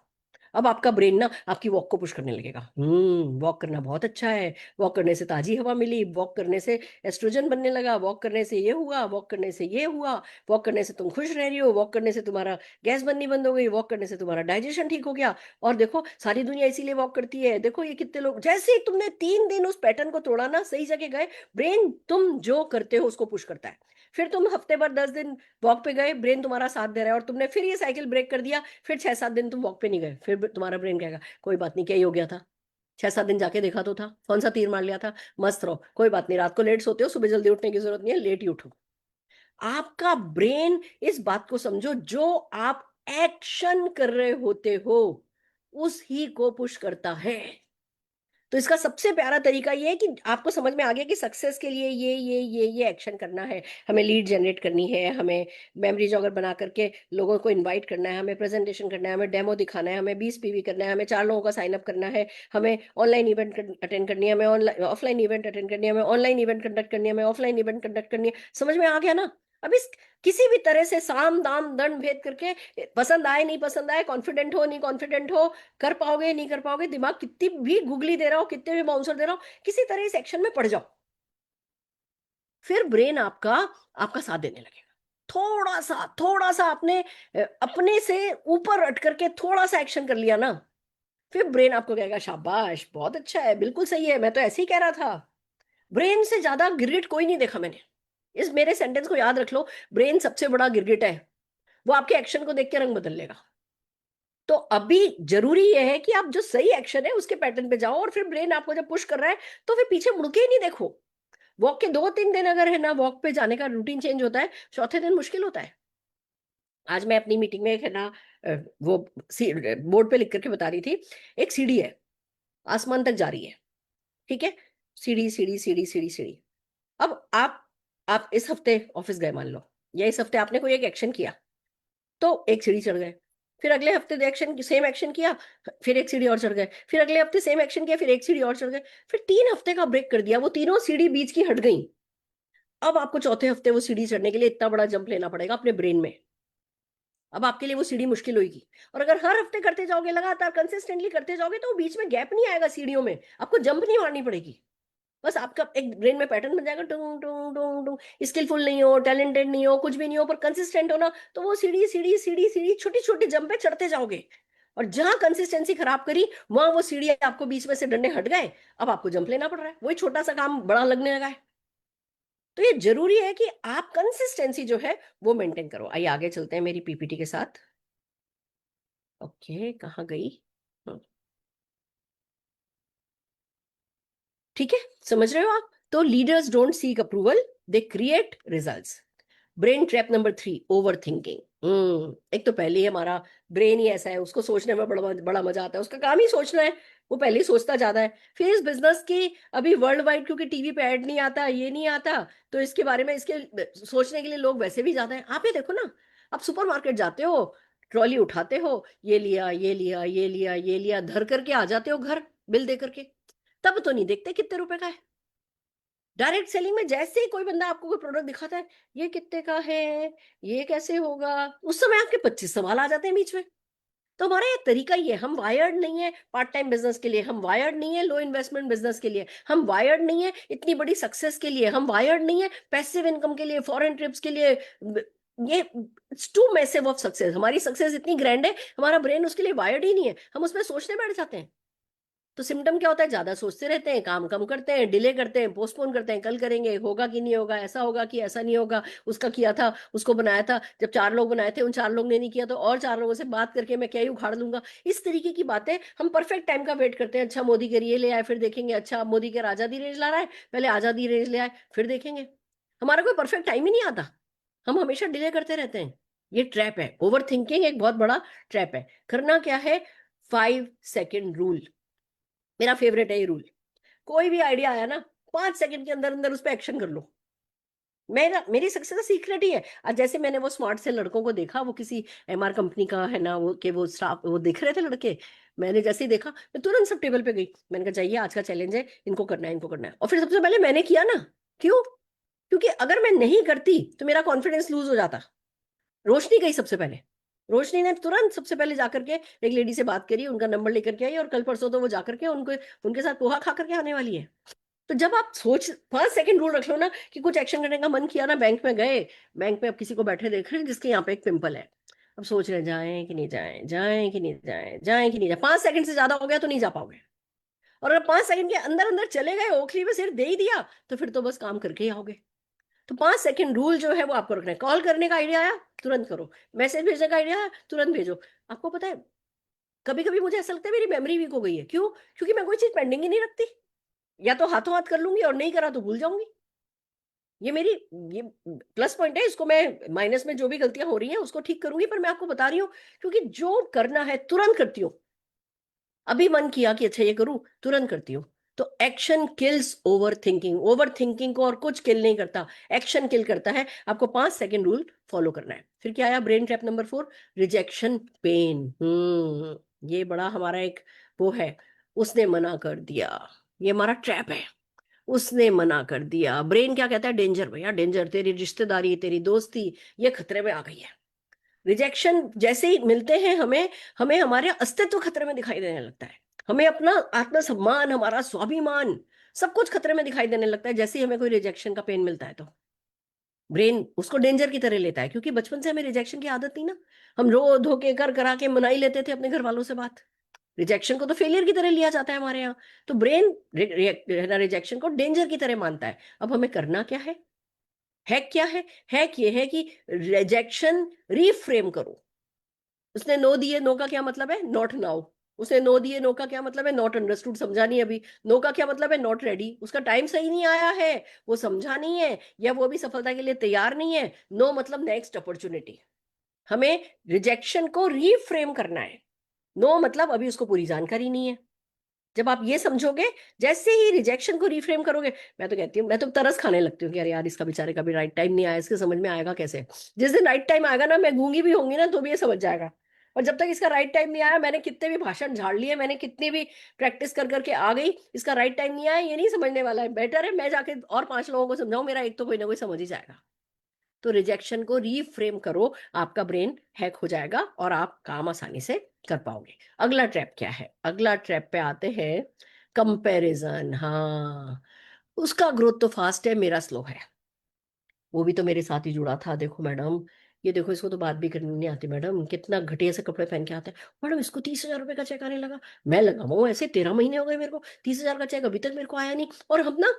अब आपका ब्रेन ना आपकी वॉक को पुश करने लगेगा। वॉक करना बहुत अच्छा है, वॉक करने से ताजी हवा मिली, वॉक करने से एस्ट्रोजन बनने लगा, वॉक करने से ये हुआ, वॉक करने से ये हुआ, वॉक करने से तुम खुश रह रही हो, वॉक करने से तुम्हारा गैस बननी बंद हो गई, वॉक करने से तुम्हारा डाइजेशन ठीक हो गया। और देखो सारी दुनिया इसीलिए वॉक करती है, देखो ये कितने लोग। जैसे ही तुमने 3 दिन उस पैटर्न को तोड़ा ना, सही जगह गए, ब्रेन तुम जो करते हो उसको पुश करता है। फिर तुम हफ्ते भर 10 दिन वॉक पे गए, ब्रेन तुम्हारा साथ दे रहा है, और तुमने फिर ये साइकिल ब्रेक कर दिया, फिर 6-7 दिन तुम वॉक पे नहीं गए, फिर तुम्हारा ब्रेन कहेगा कोई बात नहीं, क्या ही हो गया था, 6-7 दिन जाके देखा तो था, कौन सा तीर मार लिया था, मस्त रहो, कोई बात नहीं, रात को लेट सोते हो, सुबह जल्दी उठने की जरूरत नहीं है, लेट ही उठो। आपका ब्रेन, इस बात को समझो, जो आप एक्शन कर रहे होते हो उस ही को पुश करता है। तो इसका सबसे प्यारा तरीका ये है कि आपको समझ में आ गया कि सक्सेस के लिए ये एक्शन करना है। हमें लीड जनरेट करनी है, हमें मेमोरी जॉगर बना करके लोगों को इनवाइट करना है, हमें प्रेजेंटेशन करना है, हमें डेमो दिखाना है, हमें 20 पीवी करना है, हमें 4 लोगों का साइन अप करना है, हमें ऑनलाइन इवेंट अटेंड करनी है, हमें ऑफलाइन इवेंट अटेंड करनी है, हमें ऑनलाइन इवेंट कंडक्ट करनी है, हमें ऑफलाइन इवेंट कंडक्ट करनी है। समझ में आ गया ना? अब इस किसी भी तरह से साम दाम दंड भेद करके, पसंद आए नहीं पसंद आए, कॉन्फिडेंट हो नहीं कॉन्फिडेंट हो, कर पाओगे नहीं कर पाओगे, दिमाग कितनी भी गुगली दे रहा हो, कितने भी बाउंसर दे रहा हो, किसी तरह इस एक्शन में पड़ जाओ। फिर ब्रेन आपका आपका साथ देने लगेगा। थोड़ा सा आपने अपने से ऊपर हट करके थोड़ा सा एक्शन कर लिया ना, फिर ब्रेन आपको कहेगा शाबाश, बहुत अच्छा है, बिल्कुल सही है, मैं तो ऐसे ही कह रहा था। ब्रेन से ज्यादा गिरगिट कोई नहीं देखा मैंने। इस मेरे सेंटेंस को याद रख लो, ब्रेन सबसे बड़ा गिरगिट है। वो आपके एक्शन को देख के रंग बदल लेगा। तो अभी जरूरी यह है कि आप जो सही एक्शन है उसके पैटर्न पे जाओ, और फिर ब्रेन आपको जब पुश कर रहा है तो फिर पीछे मुड़ के ही नहीं देखो। वॉक के 2-3 दिन अगर है ना, वॉक पे जाने का रूटीन चेंज होता है, चौथे दिन मुश्किल होता है। आज मैं अपनी मीटिंग में एक है ना, वो बोर्ड पे लिख करके बता रही थी। एक सीढ़ी है, आसमान तक जा रही है, ठीक है। सीढ़ी सीढ़ी सीढ़ी सीढ़ी सीढ़ी। अब आप इस हफ्ते ऑफिस गए मान लो, या इस हफ्ते आपने कोई एक एक्शन किया, तो एक सीढ़ी चढ़ गए। फिर अगले हफ्ते एक्शन सेम एक्शन किया, फिर एक सीढ़ी और चढ़ गए। फिर अगले हफ्ते सेम एक्शन किया, फिर एक सीढ़ी और चढ़ गए। फिर 3 हफ्ते का ब्रेक कर दिया, वो तीनों सीढ़ी बीच की हट गई। अब आपको चौथे हफ्ते वो सीढ़ी चढ़ने के लिए इतना बड़ा जंप लेना पड़ेगा अपने ब्रेन में। अब आपके लिए वो सीढ़ी मुश्किल होगी। और अगर हर हफ्ते करते जाओगे, लगातार कंसिस्टेंटली करते जाओगे, तो बीच में गैप नहीं आएगा सीढ़ियों में, आपको जंप नहीं मारनी पड़ेगी। बस आपका एक ब्रेन में पैटर्न बन जाएगा, टूं टूं टूं टूं। स्किलफुल नहीं हो, टैलेंटेड नहीं हो, कुछ भी नहीं हो, पर कंसिस्टेंट हो ना, तो वो सीढ़ी सीढ़ी सीढ़ी सीढ़ी छोटी छोटी जंप पे चढ़ते जाओगे। और जहां कंसिस्टेंसी खराब करी, वहां वो सीढ़ी आपको बीच में से डंडे हट गए, अब आपको जंप लेना पड़ रहा है, वही छोटा सा काम बड़ा लगने लगा है। तो ये जरूरी है कि आप कंसिस्टेंसी जो है वो मेंटेन करो। आइए आगे चलते हैं मेरी पीपीटी के साथ। ओके, कहाँ गई? हम्म, ठीक है, समझ रहे हो आप? तो leaders don't seek approval, they create results. Brain trap number 3, over thinking. एक तो पहले ही हमारा ब्रेन ही ऐसा है, उसको सोचने में बड़ा बड़ा मजा आता है, उसका काम ही सोचना है। वो पहले ही सोचता ज्यादा है। फिर इस बिजनेस की अभी वर्ल्ड वाइड, क्योंकि टीवी पे ऐड नहीं आता, ये नहीं आता, तो इसके बारे में इसके सोचने के लिए लोग वैसे भी ज्यादा है। आप ये देखो ना, आप सुपरमार्केट जाते हो, ट्रॉली उठाते हो, ये लिया ये लिया ये लिया ये लिया, धर करके आ जाते हो घर, बिल दे करके। तब तो नहीं देखते कितने रुपए का है। डायरेक्ट सेलिंग में जैसे ही कोई बंदा आपको कोई प्रोडक्ट दिखाता है, ये कितने का है, ये कैसे होगा, उस समय आपके 25 सवाल आ जाते हैं बीच में। तो हमारा ये तरीका ही है, हम वायर्ड नहीं है पार्ट टाइम बिजनेस के लिए, हम वायर्ड नहीं है लो इन्वेस्टमेंट बिजनेस के लिए, हम वायर्ड नहीं है इतनी बड़ी सक्सेस के लिए, हम वायर्ड नहीं है पैसिव इनकम के लिए, फॉरेन ट्रिप्स के लिए। ये it's too massive of success. हमारी सक्सेस इतनी ग्रैंड है, हमारा ब्रेन उसके लिए वायर्ड ही नहीं है, हम उसमें सोचने बैठ जाते हैं। तो सिम्टम क्या होता है? ज्यादा सोचते रहते हैं, काम कम करते हैं, डिले करते हैं, पोस्टपोन करते हैं, कल करेंगे, होगा कि नहीं होगा, ऐसा होगा कि ऐसा नहीं होगा, उसका किया था, उसको बनाया था, जब 4 लोग बनाए थे, उन 4 लोग ने नहीं किया, तो और 4 लोगों से बात करके मैं क्या ही उखाड़ लूंगा। इस तरीके की बातें, हम परफेक्ट टाइम का वेट करते हैं। अच्छा मोदी के ये ले आए, फिर देखेंगे। अच्छा अब मोदी के आजादी रेंज ला रहा है, पहले आजादी रेंज ले आए, फिर देखेंगे। हमारा कोई परफेक्ट टाइम ही नहीं आता, हम हमेशा डिले करते रहते हैं। ये ट्रैप है, ओवर थिंकिंग एक बहुत बड़ा ट्रैप है। करना क्या है? 5 सेकेंड रूल मेरा फेवरेट है। ये रूल, कोई भी आइडिया आया ना, 5 सेकंड के अंदर अंदर उस पर एक्शन कर लो। मेरी सक्सेस का सीक्रेट ही है। आज जैसे मैंने वो स्मार्ट से लड़कों को देखा, वो किसी एमआर कंपनी का है ना, वो के वो स्टाफ वो दिख रहे थे लड़के। मैंने जैसे ही देखा, मैं तुरंत सब टेबल पे गई, मैंने कहा चाहिए, आज का चैलेंज है, इनको करना है, इनको करना है। और फिर सबसे पहले मैंने किया ना। क्यों? क्योंकि अगर मैं नहीं करती तो मेरा कॉन्फिडेंस लूज हो जाता। रोशनी गई सबसे पहले। रोशनी ने तुरंत सबसे पहले जाकर के एक लेडी से बात करी, उनका नंबर लेकर के आई, और कल परसों तो वो जाकर के उनको उनके साथ पोहा खा करके आने वाली है। तो जब आप सोच 5 सेकंड रूल रख लो ना, कि कुछ एक्शन करने का मन किया ना, बैंक में गए, बैंक में अब किसी को बैठे देख रहे हैं जिसके यहाँ पे एक पिंपल है, अब सोच रहे हैं जाएं कि नहीं जाएं, जाएं कि नहीं जाएं, जाएं कि नहीं जाएं। 5 सेकंड से ज्यादा हो गया तो नहीं जा पाओगे। और अगर 5 सेकंड के अंदर अंदर चले गए, ओखली में सिर दे ही दिया, तो फिर तो बस काम करके ही आओगे। तो 5 सेकंड रूल जो है वो आपको रखना है। कॉल करने का आइडिया आया, तुरंत करो। मैसेज भेजने का आइडिया आया, तुरंत भेजो। आपको पता है, कभी कभी मुझे ऐसा लगता है मेरी मेमोरी वीक हो गई है। क्यों? क्योंकि मैं कोई चीज पेंडिंग ही नहीं रखती। या तो हाथों हाथ कर लूंगी, और नहीं करा तो भूल जाऊंगी। ये मेरी ये प्लस पॉइंट है, इसको मैं माइनस में जो भी गलतियां हो रही हैं उसको ठीक करूंगी, पर मैं आपको बता रही हूँ, क्योंकि जो करना है तुरंत करती हूँ। अभी मन किया कि अच्छा ये करूं, तुरंत करती हूँ। तो action kills over thinking. Over thinking को और कुछ किल नहीं करता, एक्शन किल करता है। आपको 5 सेकंड रूल फॉलो करना है। फिर क्या आया? Brain trap number 4, rejection pain. ये बड़ा हमारा एक वो है, उसने मना कर दिया। ये हमारा ट्रैप है, उसने मना कर दिया। ब्रेन क्या कहता है? डेंजर भैया, डेंजर, तेरी रिश्तेदारी, तेरी दोस्ती, ये खतरे में आ गई है। रिजेक्शन जैसे ही मिलते हैं हमें, हमें हमारे अस्तित्व खतरे में दिखाई देने लगता है। हमें अपना आत्मसम्मान, हमारा स्वाभिमान, सब कुछ खतरे में दिखाई देने लगता है जैसे ही हमें कोई रिजेक्शन का पेन मिलता है तो ब्रेन उसको डेंजर की तरह लेता है, क्योंकि बचपन से हमें रिजेक्शन की आदत नहीं ना। हम रो धो के कर करा के मना ही लेते थे अपने घर वालों से बात। रिजेक्शन को तो फेलियर की तरह लिया जाता है हमारे यहाँ। तो ब्रेन रिजेक्शन को डेंजर की तरह मानता है। अब हमें करना क्या है? हैक क्या है? हैक ये है कि रिजेक्शन रीफ्रेम करो। उसने नो दिए, नो का क्या मतलब है? Not now. उसने नो दिए, नो का क्या मतलब है? नॉट अंडरस्टूड, समझा नहीं अभी। नो का क्या मतलब है? नॉट रेडी, उसका टाइम सही नहीं आया है, वो समझा नहीं है, या वो अभी सफलता के लिए तैयार नहीं है। नो मतलब नेक्स्ट अपॉर्चुनिटी। हमें रिजेक्शन को रीफ्रेम करना है। नो मतलब अभी उसको पूरी जानकारी नहीं है। जब आप ये समझोगे, जैसे ही रिजेक्शन को रिफ्रेम करोगे, मैं तो कहती हूँ, मैं तो तरस खाने लगती हूँ कि अरे यार इसका बेचारे का भी राइट टाइम नहीं आया, इसके समझ में आएगा कैसे? जिस दिन राइट टाइम आएगा ना, मैं गूंगी भी होंगी ना तो भी ये समझ जाएगा। और जब तक इसका राइट टाइम नहीं आया, मैंने कितने भी भाषण झाड़ लिए, मैंने कितनी भी प्रैक्टिस कर करके आ गई, इसका राइट टाइम नहीं आया, ये नहीं समझने वाला है। बेटर है मैं जाके और 5 लोगों को समझाऊं, मेरा एक तो कोई ना कोई समझ ही जाएगा। तो रिजेक्शन को रीफ्रेम करो, आपका ब्रेन हैक हो जाएगा और आप काम आसानी से कर पाओगे। अगला ट्रैप क्या है? अगला ट्रैप पे आते हैं, कंपैरिजन। हाँ, उसका ग्रोथ तो फास्ट है, मेरा स्लो है। वो भी तो मेरे साथ ही जुड़ा था। देखो मैडम, ये देखो, इसको तो बात भी करनी नहीं आती मैडम, कितना घटिया से कपड़े पहन के आते हैं। मैडम इसको 30,000 रुपए का चेक आने लगा। मैं लगाऊं ऐसे 13 महीने हो गए मेरे को, 30,000 का चेक अभी तक मेरे को आया नहीं। और हम ना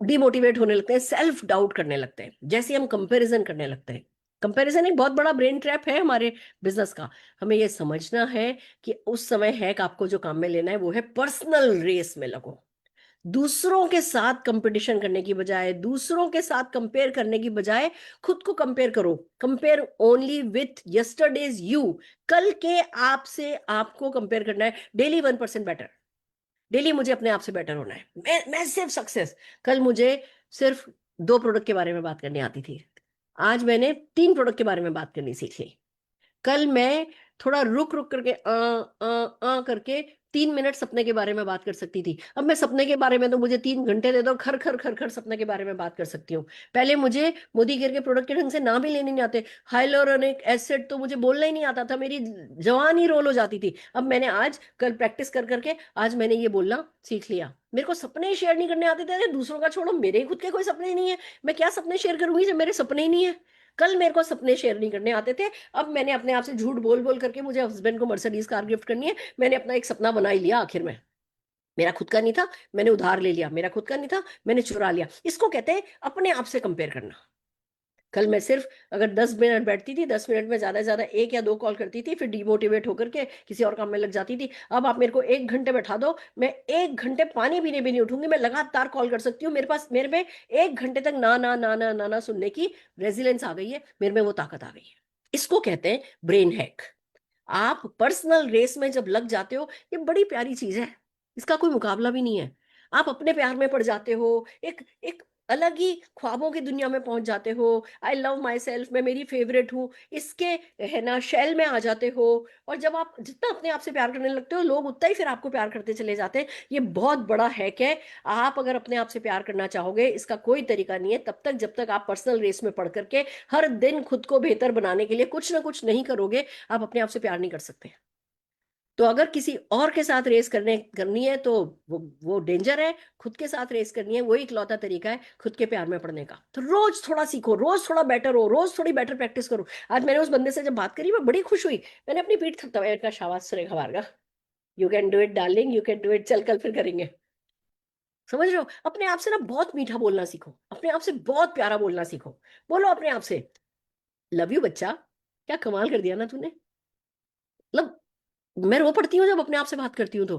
डिमोटिवेट होने लगते हैं, सेल्फ डाउट करने लगते हैं, जैसे हम कंपेरिजन करने लगते हैं। कंपैरिजन एक बहुत बड़ा ब्रेन ट्रैप है हमारे बिजनेस का। हमें यह समझना है कि उस समय है कि आपको जो काम में लेना है वो है पर्सनल रेस में लगो। दूसरों के साथ कंपटीशन करने की बजाय, दूसरों के साथ कंपेयर करने की बजाय, खुद को कंपेयर करो। Compare only with yesterday's you. कल के आप से आपको कंपेयर करना है। Daily 1% better. डेली मुझे अपने आप से बेटर होना है। मैं सिर्फ सक्सेस। कल मुझे सिर्फ 2 प्रोडक्ट के बारे में बात करनी आती थी, आज मैंने 3 प्रोडक्ट के बारे में बात करनी सीख ली। कल मैं थोड़ा रुक रुक करके करके 3 मिनट सपने के बारे में बात कर सकती थी, अब मैं सपने के बारे में तो मुझे 3 घंटे दे दो, खर खर खर खर सपने के बारे में बात कर सकती हूँ। पहले मुझे मोदी केयर के प्रोडक्ट के ढंग से नाम ही लेने नहीं आते। हाइलोरोनिक एसिड तो मुझे बोलना ही नहीं आता था, मेरी जवान ही रोल हो जाती थी। अब मैंने आज कल प्रैक्टिस कर करके आज मैंने ये बोलना सीख लिया। मेरे को सपने शेयर नहीं करने आते थे। अरे दूसरों का छोड़ो, मेरे ही खुद के कोई सपने नहीं है, मैं क्या सपने शेयर करूंगी जब मेरे सपने ही नहीं है। कल मेरे को सपने शेयर नहीं करने आते थे, अब मैंने अपने आप से झूठ बोल बोल करके, मुझे हस्बैंड को मर्सिडीज कार गिफ्ट करनी है, मैंने अपना एक सपना बना ही लिया आखिर में। मेरा खुद का नहीं था, मैंने उधार ले लिया। मेरा खुद का नहीं था, मैंने चुरा लिया। इसको कहते हैं अपने आप से कंपेयर करना। कल मैं सिर्फ अगर 10 मिनट बैठती थी, 10 मिनट में ज्यादा से ज्यादा 1 या 2 कॉल करती थी, फिर डिमोटिवेट होकर के किसी और काम में लग जाती थी। अब आप मेरे को 1 घंटे बैठा दो, मैं 1 घंटे पानी पीने भी नहीं उठूंगी, मैं लगातार कॉल कर सकती हूँ। मेरे पास, मेरे में 1 घंटे तक ना ना ना ना ना ना सुनने की रेजिलेंस आ गई है, मेरे में वो ताकत आ गई है। इसको कहते हैं ब्रेन हैक। आप पर्सनल रेस में जब लग जाते हो, ये बड़ी प्यारी चीज है, इसका कोई मुकाबला भी नहीं है। आप अपने प्यार में पड़ जाते हो, एक एक अलग ही ख्वाबों की दुनिया में पहुंच जाते हो। आई लव माई सेल्फ, मैं मेरी फेवरेट हूँ, इसके है ना शेल में आ जाते हो। और जब आप जितना अपने आप से प्यार करने लगते हो, लोग उतना ही फिर आपको प्यार करते चले जाते हैं। ये बहुत बड़ा हैक है। आप अगर अपने आप से प्यार करना चाहोगे, इसका कोई तरीका नहीं है तब तक जब तक आप पर्सनल रेस में पढ़ करके हर दिन खुद को बेहतर बनाने के लिए कुछ ना कुछ नहीं करोगे, आप अपने आप से प्यार नहीं कर सकते। तो अगर किसी और के साथ रेस करनी है तो वो डेंजर है। खुद के साथ रेस करनी है, वही इकलौता तरीका है खुद के प्यार में पड़ने का। तो रोज थोड़ा सीखो, रोज थोड़ा बेटर हो, रोज थोड़ी बेटर प्रैक्टिस करो। आज मैंने उस बंदे से जब बात करी, मैं बड़ी खुश हुई। मैंने अपनी पीठ थपथपाई का, शाबाश Surekha Warga, you can do it darling, you can do it, चल कल फिर करेंगे। समझ रहे हो? अपने आप से ना बहुत मीठा बोलना सीखो, अपने आप से बहुत प्यारा बोलना सीखो। बोलो अपने आप से, लव यू बच्चा, क्या कमाल कर दिया ना तूने। मतलब मैं रो पड़ती हूँ जब अपने आप से बात करती हूँ तो,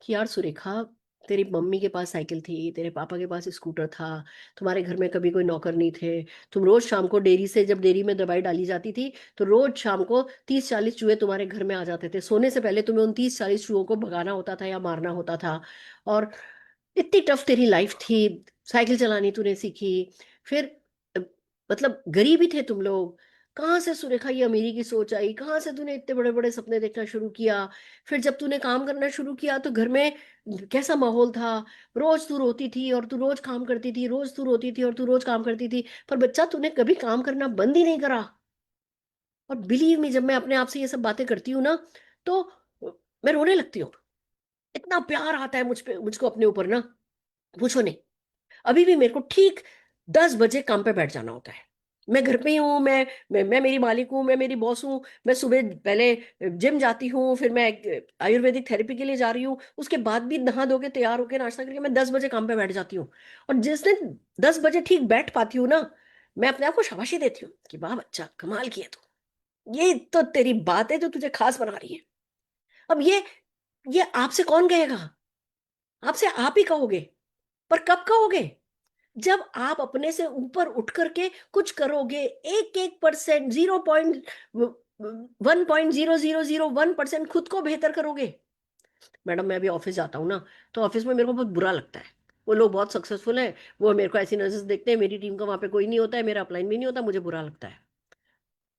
कि यार सुरेखा, तेरी मम्मी के पास साइकिल थी, तेरे पापा के पास स्कूटर था, तुम्हारे घर में कभी कोई नौकर नहीं थे। तुम रोज शाम को डेयरी से, जब डेयरी में दवाई डाली जाती थी, तो रोज शाम को 30-40 चूहे तुम्हारे घर में आ जाते थे। सोने से पहले तुम्हें उन 30-40 चूहों को भगाना होता था या मारना होता था। और इतनी टफ तेरी लाइफ थी, साइकिल चलानी तूने सीखी। फिर अ, मतलब गरीब ही थे तुम लोग। कहाँ से सुरेखा ये अमीरी की सोच आई? कहाँ से तूने इतने बड़े बड़े सपने देखना शुरू किया? फिर जब तूने काम करना शुरू किया तो घर में कैसा माहौल था? रोज तू रोती थी और तू रोज काम करती थी, रोज तू रोती थी और तू रोज काम करती थी, पर बच्चा तूने कभी काम करना बंद ही नहीं करा। और बिलीव मी, जब मैं अपने आप से ये सब बातें करती हूँ ना, तो मैं रोने लगती हूँ। इतना प्यार आता है मुझ पे, मुझको अपने ऊपर ना। पूछो नहीं। अभी भी मेरे को ठीक 10 बजे काम पे बैठ जाना होता है। मैं घर पे ही हूँ, मैं मेरी मालिक हूँ, मैं मेरी बॉस हूँ। मैं सुबह पहले जिम जाती हूँ, फिर मैं आयुर्वेदिक थेरेपी के लिए जा रही हूँ, उसके बाद भी नहा धो के तैयार होके नाश्ता करके मैं 10 बजे काम पे बैठ जाती हूँ। और जिस दिन 10 बजे ठीक बैठ पाती हूँ ना, मैं अपने आप को शाबाशी देती हूँ कि वाह बच्चा, कमाल किया तू, ये तो तेरी बात है जो तुझे खास बना रही है। अब ये आपसे कौन कहेगा? आपसे आप ही कहोगे। पर कब कहोगे? जब आप अपने से ऊपर उठ करके कुछ करोगे, 1% 0.00001% खुद को बेहतर करोगे। मैडम मैं अभी ऑफिस जाता हूँ ना, तो ऑफिस में मेरे को बहुत बुरा लगता है। वो लोग बहुत सक्सेसफुल हैं, वो मेरे को ऐसी नजर से देखते हैं, मेरी टीम का वहां पे कोई नहीं होता है, मेरा अपलाइन भी नहीं होता, मुझे बुरा लगता है।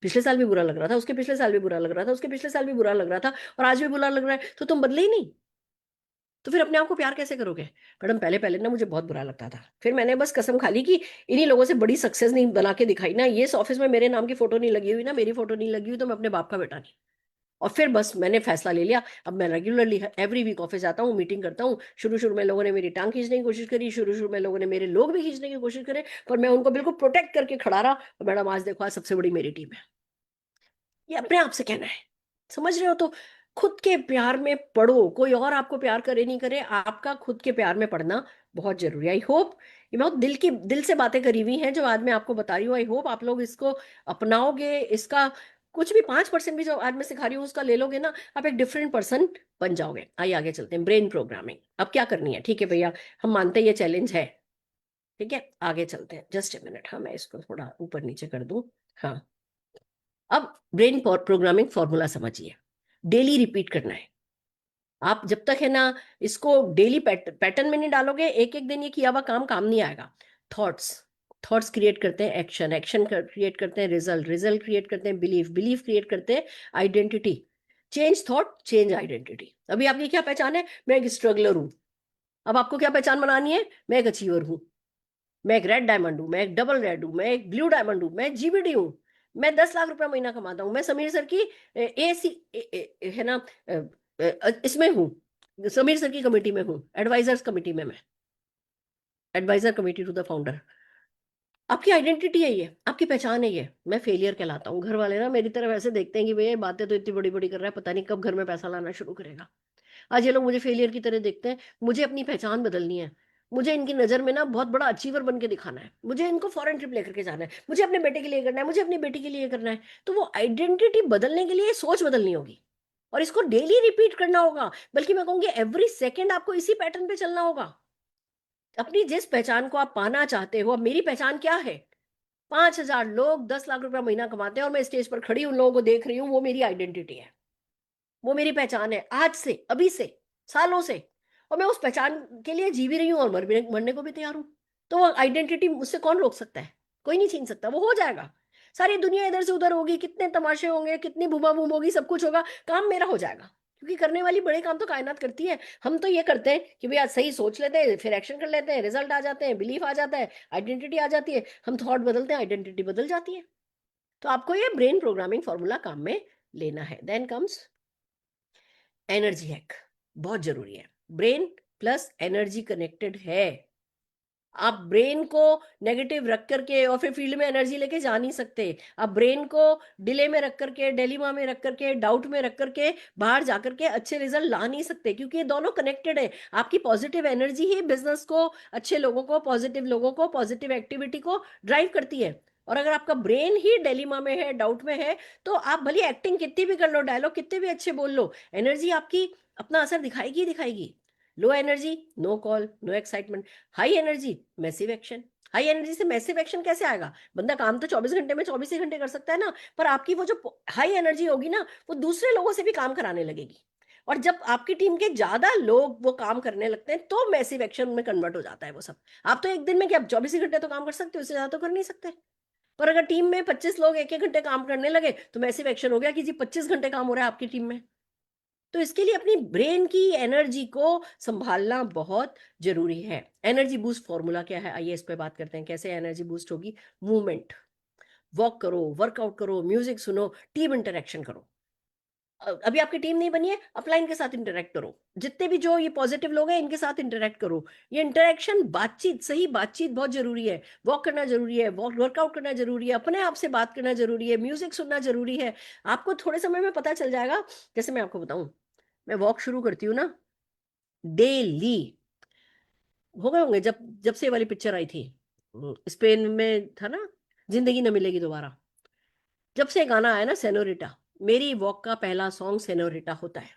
पिछले साल भी बुरा लग रहा था, उसके पिछले साल भी बुरा लग रहा था, उसके पिछले साल भी बुरा लग रहा था, और आज भी बुरा लग रहा है। तो तुम बदले ही नहीं, तो फिर अपने आप को प्यार कैसे करोगे? मैडम पहले पहले ना मुझे बहुत बुरा लगता था, फिर मैंने बस कसम खा ली कि इन्हीं लोगों से बड़ी सक्सेस नहीं बना के दिखाई ना, ये इस ऑफिस में मेरे नाम की फोटो नहीं लगी हुई ना, मेरी फोटो नहीं लगी हुई, तो मैं अपने बाप का बेटा नहीं। और फिर बस मैंने फैसला ले लिया, अब मैं रेगुलरली एवरी वीक ऑफिस जाता हूँ, मीटिंग करता हूँ। शुरू शुरू में लोगों ने मेरी टांग खींचने की कोशिश करी, शुरू शुरू में लोगों ने मेरे लोग भी खींचने की कोशिश करे, पर मैं उनको बिल्कुल प्रोटेक्ट करके खड़ा रहा। और मैडम आज देखो, आज सबसे बड़ी मेरी टीम है। ये अपने आप से कहना है, समझ रहे हो? तो खुद के प्यार में पढ़ो, कोई और आपको प्यार करे नहीं करे, आपका खुद के प्यार में पढ़ना बहुत जरूरी है। आई होप ये बहुत दिल से बातें करी हुई हैं जो आज मैं आपको बता रही हूँ। आई होप आप लोग इसको अपनाओगे, इसका कुछ भी 5% भी जो आज मैं सिखा रही हूँ उसका ले लोगे ना, आप एक डिफरेंट पर्सन बन जाओगे। आइए आगे चलते हैं, ब्रेन प्रोग्रामिंग अब क्या करनी है। ठीक है भैया, हम मानते हैं ये चैलेंज है। ठीक है, आगे चलते हैं। जस्ट ए मिनट, हाँ मैं इसको थोड़ा ऊपर नीचे कर दूं। हाँ, अब ब्रेन प्रोग्रामिंग फॉर्मूला समझिए। डेली रिपीट करना है। आप जब तक है ना इसको डेली पैटर्न में नहीं डालोगे, एक एक दिन ये किया हुआ काम नहीं आएगा। थॉट्स, थॉट्स क्रिएट करते हैं एक्शन, एक्शन क्रिएट करते हैं रिजल्ट, रिजल्ट क्रिएट करते हैं बिलीफ, बिलीफ क्रिएट करते हैं identity. Change thought, change identity. अभी आपकी क्या पहचान है? मैं एक स्ट्रगलर हूं। अब आपको क्या पहचान बनानी है? मैं एक अचीवर हूं, मैं एक रेड डायमंड हूँ, मैं एक डबल रेड हूँ, मैं एक ब्लू डायमंड हूँ, मैं जीबीडी हूँ, मैं 10 लाख रुपया महीना कमाता हूँ, मैं समीर सर की ए सी है ना इसमें हूँ, समीर सर की कमेटी में हूँ, एडवाइजर्स कमेटी में मैं, adviser committee to the founder. आपकी आइडेंटिटी है ये, आपकी पहचान है ये। मैं फेलियर कहलाता हूँ। घर वाले ना मेरी तरफ ऐसे देखते हैं कि भैया ये बातें तो इतनी बड़ी बड़ी कर रहा है, पता नहीं कब घर में पैसा लाना शुरू करेगा। आज ये लोग मुझे फेलियर की तरह देखते हैं। मुझे अपनी पहचान बदलनी है। मुझे इनकी नजर में ना बहुत बड़ा अचीवर बन के दिखाना है। मुझे इनको फॉरेन ट्रिप लेकर के जाना है, मुझे अपने बेटे के लिए करना है, मुझे अपनी बेटी के लिए करना है। तो वो आइडेंटिटी बदलने के लिए सोच बदलनी होगी, और इसको डेली रिपीट करना होगा। बल्कि मैं कहूंगी एवरी सेकेंड आपको इसी पैटर्न पे चलना होगा। अपनी जिस पहचान को आप पाना चाहते हो, अब मेरी पहचान क्या है? 5,000 लोग 10 लाख रुपया महीना कमाते हैं और मैं स्टेज पर खड़ी उन लोगों को देख रही हूँ, वो मेरी आइडेंटिटी है, वो मेरी पहचान है आज से, अभी से, सालों से। और मैं उस पहचान के लिए जी भी रही हूँ और मरने को भी तैयार हूँ। तो वो आइडेंटिटी मुझसे कौन रोक सकता है? कोई नहीं छीन सकता, वो हो जाएगा। सारी दुनिया इधर से उधर होगी, कितने तमाशे होंगे, कितनी बुमा बुम होगी, सब कुछ होगा, काम मेरा हो जाएगा। क्योंकि करने वाली बड़े काम तो कायनात करती है। हम तो ये करते हैं कि भैया सही सोच लेते हैं, फिर एक्शन कर लेते हैं, रिजल्ट आ जाते हैं, बिलीफ आ जाता है, आइडेंटिटी आ जाती है, हम थॉट बदलते हैं, आइडेंटिटी बदल जाती है। तो आपको ये ब्रेन प्रोग्रामिंग फॉर्मूला काम में लेना है। देन कम्स एनर्जी हैक, बहुत जरूरी है। ब्रेन प्लस एनर्जी कनेक्टेड है। आप ब्रेन को नेगेटिव रख करके और फिर फील्ड में एनर्जी लेके जा नहीं सकते। आप ब्रेन को डिले में रख करके, डिलेमा में रख करके, डाउट में रख करके बाहर जाकर के अच्छे रिजल्ट ला नहीं सकते, क्योंकि ये दोनों कनेक्टेड है। आपकी पॉजिटिव एनर्जी ही बिजनेस को, अच्छे लोगों को, पॉजिटिव लोगों को, पॉजिटिव एक्टिविटी को ड्राइव करती है। और अगर आपका ब्रेन ही डिलेमा में है, डाउट में है, तो आप भली एक्टिंग कितनी भी कर लो, डायलॉग कितने भी अच्छे बोल लो, एनर्जी आपकी अपना असर दिखाएगी ही दिखाएगी। Low energy, no call, no excitement. High energy, massive action. High energy से मैसिव एक्शन कैसे आएगा? बंदा काम तो 24 घंटे में 24 ही घंटे कर सकता है ना, पर आपकी वो जो हाई एनर्जी होगी ना, वो दूसरे लोगों से भी काम कराने लगेगी। और जब आपकी टीम के ज्यादा लोग वो काम करने लगते हैं, तो मैसिव एक्शन में कन्वर्ट हो जाता है वो सब। आप तो एक दिन में क्या 24 ही घंटे तो काम कर सकते हो, उससे ज्यादा तो कर नहीं सकते। पर अगर टीम में 25 लोग एक एक घंटे काम करने लगे, तो मैसिव एक्शन हो गया कि जी 25 घंटे काम हो रहा है आपकी टीम में। तो इसके लिए अपनी ब्रेन की एनर्जी को संभालना बहुत जरूरी है। एनर्जी बूस्ट फॉर्मूला क्या है, आइए इस पे बात करते हैं, कैसे एनर्जी बूस्ट होगी। मूवमेंट, वॉक करो, वर्कआउट करो, म्यूजिक सुनो, टीम इंटरेक्शन करो। अभी आपकी टीम नहीं बनी है, अपलाइन के साथ इंटरेक्ट करो। जितने भी जो ये पॉजिटिव लोग हैं इनके साथ इंटरेक्ट करो। ये इंटरेक्शन, बातचीत, सही बातचीत बहुत जरूरी है। वॉक करना जरूरी है, वर्कआउट करना जरूरी है, अपने आप से बात करना जरूरी है, म्यूजिक सुनना जरूरी है। आपको थोड़े समय में पता चल जाएगा। जैसे मैं आपको बताऊं, मैं वॉक शुरू करती हूँ ना डेली, हो गए होंगे जब जब से ये वाली पिक्चर आई थी, स्पेन में था ना, जिंदगी न मिलेगी दोबारा। जब से गाना आया ना सेनोरिटा, मेरी वॉक का पहला सॉन्ग सेनोरिटा होता है।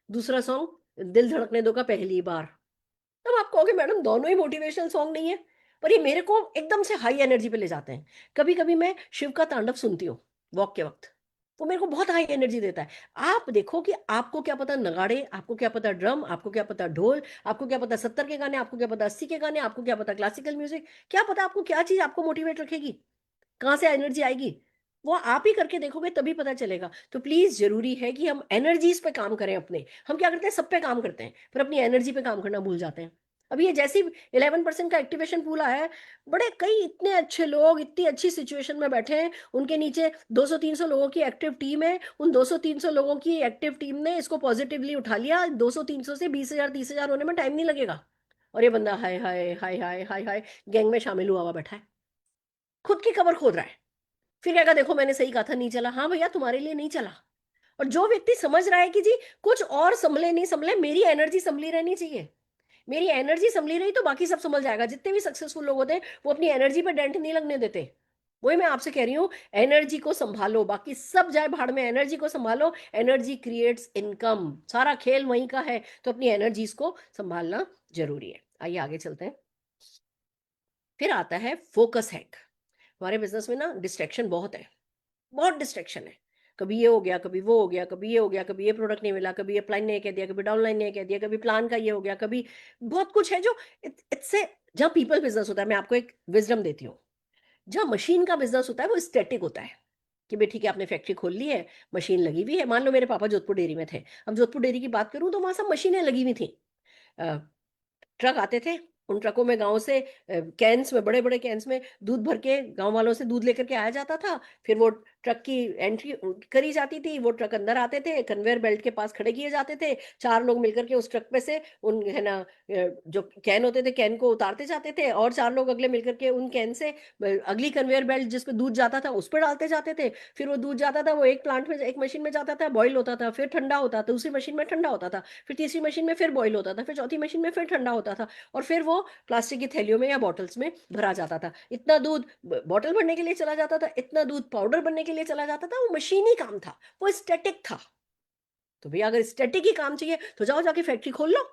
दूसरा सॉन्ग दिल धड़कने दो का पहली बार। तब आप कहोगे मैडम दोनों ही मोटिवेशनल सॉन्ग नहीं है, पर ये मेरे को एकदम से हाई एनर्जी पे ले जाते हैं। कभी कभी मैं शिव का तांडव सुनती हूँ वॉक के वक्त, वो मेरे को बहुत हाई एनर्जी देता है। आप देखो कि आपको क्या पता नगाड़े, आपको क्या पता ड्रम, आपको क्या पता ढोल, आपको क्या पता 70 के गाने, आपको क्या पता 80 के गाने, आपको क्या पता क्लासिकल म्यूजिक, क्या पता आपको क्या चीज आपको मोटिवेट रखेगी, कहाँ से एनर्जी आएगी। वो आप ही करके देखोगे तभी पता चलेगा। तो प्लीज जरूरी है कि हम एनर्जीज पे काम करें अपने। हम क्या करते हैं, सब पे काम करते हैं पर अपनी एनर्जी पे काम करना भूल जाते हैं। अभी ये जैसी 11% का एक्टिवेशन पूल आया है, बड़े कई इतने अच्छे लोग इतनी अच्छी सिचुएशन में बैठे हैं, उनके नीचे 200-300 लोगों की एक्टिव टीम है। उन 200-300 लोगों की एक्टिव टीम ने इसको पॉजिटिवली उठा लिया। 200-300 से 20,000 30,000 होने में टाइम नहीं लगेगा। और ये बंदा हाय हाय हाय हाय हाय हाय गैंग में शामिल हुआ हुआ बैठा है, खुद की कबर खोद रहा है। फिर कहेगा देखो मैंने सही कहा था, नहीं चला। हाँ भैया तुम्हारे लिए नहीं चला। और जो व्यक्ति समझ रहा है कि जी कुछ और संभले नहीं संभले, मेरी एनर्जी संभली रहनी चाहिए, मेरी एनर्जी संभली रही तो बाकी सब संभल जाएगा। जितने भी सक्सेसफुल लोग होते हैं वो अपनी एनर्जी पर डेंट नहीं लगने देते। वही मैं आपसे कह रही हूँ, एनर्जी को संभालो, बाकी सब जाए भाड़ में, एनर्जी को संभालो। एनर्जी क्रिएट्स इनकम, सारा खेल वहीं का है। तो अपनी एनर्जीज को संभालना जरूरी है। आइए आगे चलते हैं। फिर आता है फोकस हैक। हमारे बिजनेस में ना डिस्ट्रैक्शन बहुत है, बहुत डिस्ट्रैक्शन है। कभी ये हो गया, कभी वो हो गया, कभी ये हो गया, कभी ये प्रोडक्ट नहीं मिला, कभी अपलाइन नहीं कह दिया, कभी डाउनलाइन नहीं कह दिया, कभी प्लान का ये हो गया, कभी बहुत कुछ है जो इससे। जहाँ पीपल बिजनेस होता है, मैं आपको एक विजडम देती हूँ, जहाँ मशीन का बिजनेस होता है वो स्टैटिक होता है कि भाई ठीक है आपने फैक्ट्री खोल ली है, मशीन लगी हुई है। मान लो मेरे पापा जोधपुर डेयरी में थे, अब जोधपुर डेयरी की बात करूं तो वहां सब मशीनें लगी हुई थी। ट्रक आते थे, उन ट्रकों में गांव से कैंस में, बड़े बड़े कैंस में दूध भर के गांव वालों से दूध लेकर के आया जाता था। फिर वो ट्रक की एंट्री करी जाती थी, वो ट्रक अंदर आते थे, कन्वेयर बेल्ट के पास खड़े किए जाते थे। चार लोग मिलकर के उस ट्रक पे से उन है ना जो कैन होते थे कैन को उतारते जाते थे, और चार लोग अगले मिलकर के उन कैन से अगली कन्वेयर बेल्ट जिस पे दूध जाता था उस पर डालते जाते थे। फिर वो दूध जाता था, वो एक प्लांट में एक मशीन में जाता था, बॉईल होता था, फिर ठंडा होता था, दूसरी मशीन में ठंडा होता था, फिर तीसरी मशीन में फिर बॉईल होता था, फिर चौथी मशीन में फिर ठंडा होता था, और फिर वो प्लास्टिक की थैलियों में या बॉटल्स में भरा जाता था। इतना दूध बॉटल भरने के लिए चला जाता था, इतना दूध पाउडर बनने के लिए चला जाता था। वो मशीनी काम था, वो स्टैटिक था। तो भैया अगर स्टैटिक ही काम चाहिए तो जाओ जाके फैक्ट्री खोल लो।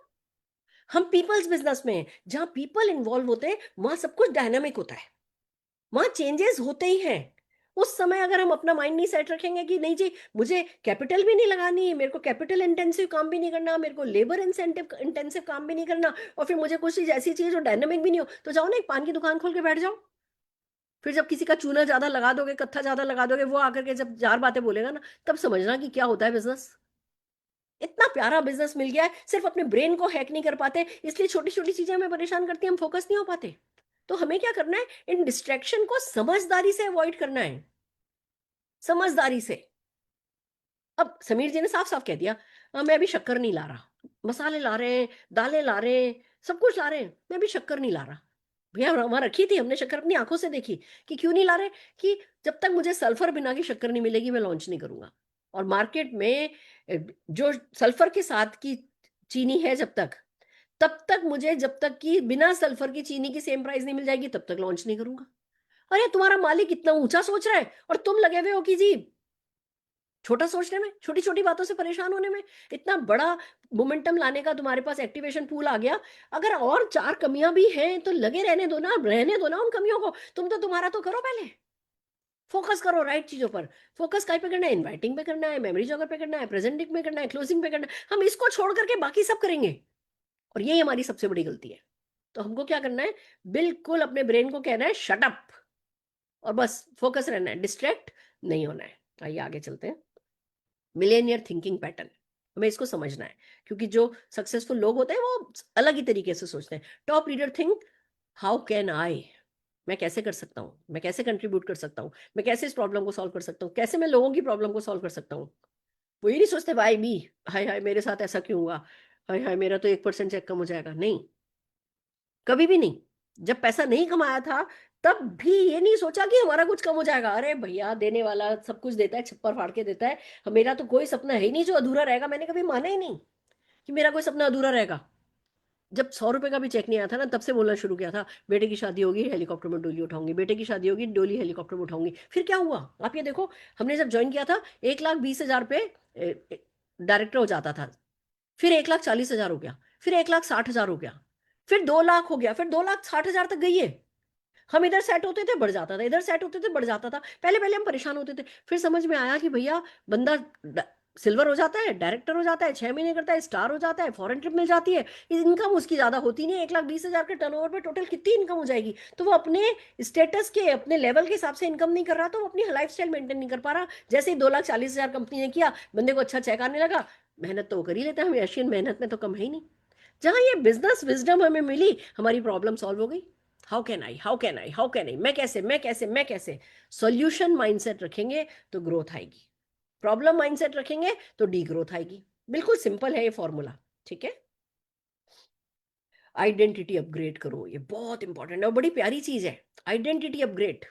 हम पीपल्स बिजनेस में हैं, जहां पीपल इन्वॉल्व होते हैं वहां सब कुछ डायनामिक होता है, वहां चेंजेस होते ही हैं। उस समय अगर हम अपना माइंड नहीं सेट रखेंगे कि नहीं जी मुझे कैपिटल भी नहीं लगानी, मेरे को कैपिटल इंटेंसिव काम भी नहीं करना, मेरे को लेबर इंसेंटिव इंटेंसिव काम भी नहीं करना, और फिर मुझे कुछ चीज ऐसी चाहिए जो डायनामिक भी नहीं हो, तो जाओ ना एक पान की दुकान खोल के बैठ जाओ। फिर जब किसी का चूना ज्यादा लगा दोगे, कत्था ज्यादा लगा दोगे, वो आकर के जब चार बातें बोलेगा ना, तब समझना कि क्या होता है बिजनेस। इतना प्यारा बिजनेस मिल गया है, सिर्फ अपने ब्रेन को हैक नहीं कर पाते, इसलिए छोटी छोटी चीजें हमें परेशान करती हैं, हम फोकस नहीं हो पाते। तो हमें क्या करना है, इन डिस्ट्रैक्शन को समझदारी से अवॉइड करना है, समझदारी से। अब समीर जी ने साफ साफ कह दिया, मैं अभी शक्कर नहीं ला रहा, मसाले ला रहे हैं, दालें ला रहे हैं, सब कुछ ला रहे हैं, मैं अभी शक्कर नहीं ला रहा। भैया वहां रखी थी हमने शक्कर, अपनी आंखों से देखी कि क्यों नहीं ला रहे, कि जब तक मुझे सल्फर बिना की शक्कर नहीं मिलेगी मैं लॉन्च नहीं करूंगा। और मार्केट में जो सल्फर के साथ की चीनी है, जब तक तब तक मुझे, जब तक कि बिना सल्फर की चीनी की सेम प्राइस नहीं मिल जाएगी तब तक लॉन्च नहीं करूंगा। अरे तुम्हारा मालिक इतना ऊंचा सोच रहा है और तुम लगे हुए हो कि जी छोटा सोचने में, छोटी छोटी बातों से परेशान होने में। इतना बड़ा मोमेंटम लाने का तुम्हारे पास एक्टिवेशन पूल आ गया, अगर और चार कमियां भी हैं तो लगे रहने दो ना, रहने दो ना उन कमियों को। तुम तो तुम्हारा तो करो पहले, फोकस करो राइट चीजों पर। फोकस काय पे करना है, इनवाइटिंग पे करना है, मेमोरी जॉगर पे करना है, प्रेजेंटिंग पे करना है, क्लोजिंग पे करना है। हम इसको छोड़ करके बाकी सब करेंगे, और यही हमारी सबसे बड़ी गलती है। तो हमको क्या करना है, बिल्कुल अपने ब्रेन को कहना है शट अप, और बस फोकस रहना है, डिस्ट्रैक्ट नहीं होना है। आइए आगे चलते हैं। मिलेनियर थिंकिंग पैटर्न, हमें इसको समझना है, क्योंकि जो सक्सेसफुल लोग होते हैं वो अलग ही तरीके से सोचते हैं। Top leader think how can I, मैं कैसे कर सकता हूँ, मैं कैसे कंट्रीब्यूट कर सकता हूँ, मैं कैसे इस प्रॉब्लम को सॉल्व कर सकता हूँ, कैसे मैं लोगों की प्रॉब्लम को सॉल्व कर सकता हूँ। वो ये नहीं सोचते भाई बी, हाय हाय मेरे साथ ऐसा क्यों हुआ, हाय हाय मेरा तो 1% चेक कम हो जाएगा, नहीं, कभी भी नहीं। जब पैसा नहीं कमाया था तब भी ये नहीं सोचा कि हमारा कुछ कम हो जाएगा। अरे भैया देने वाला सब कुछ देता है, छप्पर फाड़ के देता है। मेरा तो कोई सपना है ही नहीं जो अधूरा रहेगा। मैंने कभी माना ही नहीं कि मेरा कोई सपना अधूरा रहेगा। जब 100 रुपए का भी चेक नहीं आया था ना, तब से बोलना शुरू किया था, बेटे की शादी होगी हेलीकॉप्टर में डोली उठाऊंगी, बेटे की शादी होगी डोली हेलीकॉप्टर में उठाऊंगी। फिर क्या हुआ आप ये देखो, हमने जब ज्वाइन किया था 1,20,000 पे डायरेक्टर हो जाता था, फिर 1,40,000 हो गया, फिर 1,60,000 हो गया, फिर 2 लाख हो गया, फिर 2,60,000 तक गई है। हम इधर सेट होते थे बढ़ जाता था, इधर सेट होते थे बढ़ जाता था। पहले पहले हम परेशान होते थे, फिर समझ में आया कि भैया बंदा सिल्वर हो जाता है, डायरेक्टर हो जाता है, 6 महीने करता है, स्टार हो जाता है, फॉरेन ट्रिप मिल जाती है, इनकम उसकी ज्यादा होती नहीं है। 1,20,000 के टर्नओवर पे टोटल कितनी इनकम हो जाएगी? तो वो अपने स्टेटस के अपने लेवल के हिसाब से इनकम नहीं कर रहा, तो वो अपनी लाइफ स्टाइल मेंटेन नहीं कर पा रहा। जैसे ही 2,40,000 कंपनी ने किया, बंदे को अच्छा चेक आने लगा, मेहनत तो वो कर ही लेता है, हम एशियन मेहनत में तो कम है ही नहीं। जहां ये बिजनेस विजडम हमें मिली, हमारी प्रॉब्लम सॉल्व हो गई। हाउ कैन आई, मैं कैसे सॉल्यूशन माइंडसेट रखेंगे तो ग्रोथ आएगी, प्रॉब्लम माइंडसेट रखेंगे तो डी ग्रोथ आएगी। बिल्कुल सिंपल है ये फॉर्मूला। ठीक है, आइडेंटिटी अपग्रेड करो, ये बहुत इंपॉर्टेंट है और बड़ी प्यारी चीज है। आइडेंटिटी अपग्रेड,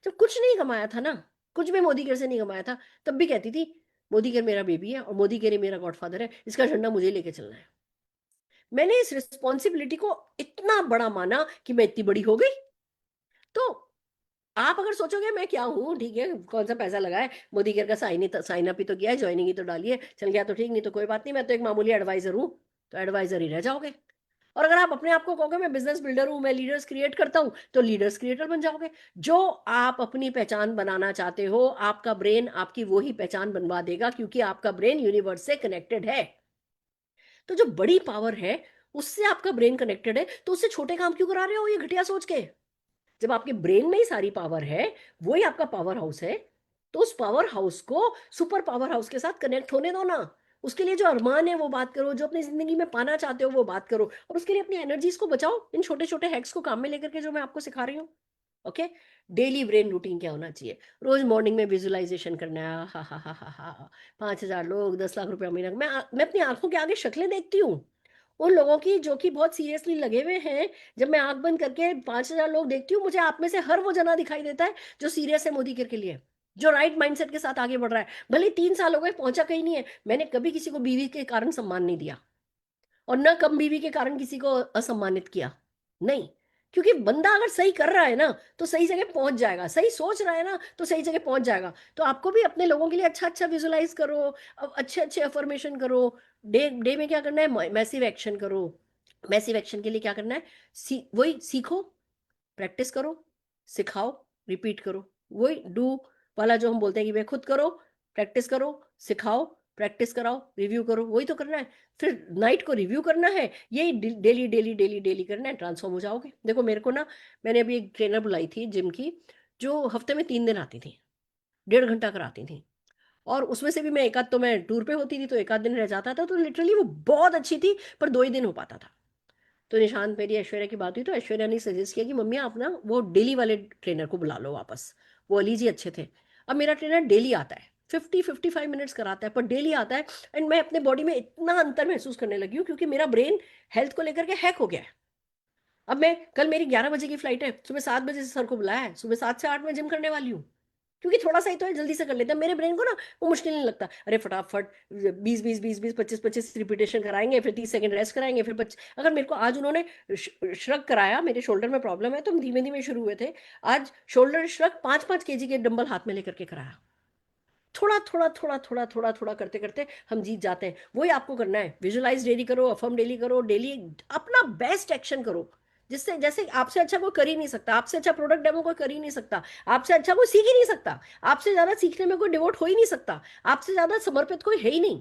जब कुछ नहीं कमाया था ना, कुछ भी मोदी केयर से नहीं कमाया था, तब भी कहती थी मोदी केयर मेरा बेबी है और मोदी केयर मेरा गॉडफादर है, इसका झंडा मुझे लेके चलना है। मैंने इस रिस्पॉन्सिबिलिटी को इतना बड़ा माना कि मैं इतनी बड़ी हो गई। तो आप अगर सोचोगे मैं क्या हूँ, ठीक है कौन सा पैसा लगा है, मोदी केयर का साइन अप ही तो किया है, ज्वाइनिंग ही तो डाली है, चल गया तो ठीक, नहीं तो कोई बात नहीं, मैं तो एक मामूली एडवाइजर हूँ, तो एडवाइजर ही रह जाओगे। और अगर आप अपने आप को कहोगे मैं बिजनेस बिल्डर हूं, मैं लीडर्स क्रिएट करता हूं, तो लीडर्स क्रिएटर बन जाओगे। जो आप अपनी पहचान बनाना चाहते हो, आपका ब्रेन आपकी वो ही पहचान बनवा देगा, क्योंकि आपका ब्रेन यूनिवर्स से कनेक्टेड है। तो जो बड़ी पावर है उससे आपका ब्रेन कनेक्टेड है, तो उससे छोटे काम क्यों करा रहे हो ये घटिया सोच के? जब आपके ब्रेन में ही सारी पावर है, वो ही आपका पावर हाउस है, तो उस पावर हाउस को सुपर पावर हाउस के साथ कनेक्ट होने दो ना। उसके लिए जो अरमान है वो बात करो, जो अपनी जिंदगी में पाना चाहते हो वो बात करो, और उसके लिए अपनी एनर्जीज को बचाओ इन छोटे छोटे हैक्स को काम में लेकर के जो मैं आपको सिखा रही हूँ। ओके, डेली ब्रेन रूटीन क्या होना चाहिए? रोज मॉर्निंग में विजुअलाइजेशन करना है, हा 5,000 लोग 10 लाख रुपया महीना। मैं अपनी आंखों के आगे शक्लें देखती हूँ उन लोगों की जो कि बहुत सीरियसली लगे हुए हैं। जब मैं आंख बंद करके 5,000 लोग देखती हूँ, मुझे आप में से हर वो जना दिखाई देता है जो सीरियस है मोदी केयर के लिए, जो राइट माइंडसेट के साथ आगे बढ़ रहा है। भले 3 साल हो गए, पहुंचा कहीं नहीं है। मैंने कभी किसी को बीवी के कारण सम्मान नहीं दिया और न कम बीवी के कारण किसी को असम्मानित किया, नहीं। क्योंकि बंदा अगर सही कर रहा है ना तो सही जगह पहुंच जाएगा, सही सोच रहा है ना तो सही जगह पहुंच जाएगा। तो आपको भी अपने लोगों के लिए अच्छा अच्छा विजुलाइज करो, अच्छे अच्छे अफर्मेशन करो। डे डे में क्या करना है, मैसिव एक्शन करो। मैसिव एक्शन के लिए क्या करना है, वही सीखो, प्रैक्टिस करो, सिखाओ, रिपीट करो। वही डू वाला जो हम बोलते हैं कि भाई खुद करो, प्रैक्टिस करो, सिखाओ, प्रैक्टिस कराओ, रिव्यू करो, वही तो करना है। फिर नाइट को रिव्यू करना है, यही डेली डेली डेली डेली करना है, ट्रांसफॉर्म हो जाओगे। देखो मेरे को ना, मैंने अभी एक ट्रेनर बुलाई थी जिम की, जो हफ्ते में 3 दिन आती थी, 1.5 घंटा कराती थी। और उसमें से भी मैं एक आध, तो मैं टूर पे होती थी तो एक आध दिन रह जाता था, तो लिटरली वो बहुत अच्छी थी, पर 2 ही दिन हो पाता था। तो निशांत मेरी ऐश्वर्या की बात हुई, तो ऐश्वर्या ने सजेस्ट किया कि मम्मी आप ना वो डेली वाले ट्रेनर को बुला लो वापस, वो अली जी अच्छे थे। अब मेरा ट्रेनर डेली आता है, 50-55 मिनट्स कराता है, पर डेली आता है। एंड मैं अपने बॉडी में इतना अंतर महसूस करने लगी हूँ, क्योंकि मेरा ब्रेन हेल्थ को लेकर के हैक हो गया है। अब मैं, कल मेरी 11 बजे की फ्लाइट है, सुबह 7 बजे से सर को बुलाया है, सुबह 7 से 8 में जिम करने वाली हूँ, क्योंकि थोड़ा सा ही तो है, जल्दी से कर लेते हैं। मेरे ब्रेन को ना वो मुश्किल नहीं लगता, अरे फटाफट 20-20 20-20 25-25 रिपीटेशन कराएंगे, फिर 30 सेकंड रेस्ट कराएंगे, फिर 25। अगर मेरे को आज उन्होंने श्रग कराया, मेरे शोल्डर में प्रॉब्लम है तो हम धीमे धीमे शुरू हुए थे, आज शोल्डर श्रग 5-5 केजी के डंबल हाथ में लेकर के कराया। थोड़ा थोड़ा थोड़ा थोड़ा थोड़ा थोड़ा करते करते हम जीत जाते हैं। वही आपको करना है, विजुलाइज डेली करो, अफर्म डेली करो, डेली अपना बेस्ट एक्शन करो, जिससे, जैसे आपसे अच्छा कोई कर ही नहीं सकता, आपसे अच्छा प्रोडक्ट डेमो कोई कर ही नहीं सकता, आपसे अच्छा कोई सीख ही नहीं सकता, आपसे ज्यादा सीखने में कोई डिवोट हो ही नहीं सकता, आपसे ज्यादा समर्पित कोई है ही नहीं।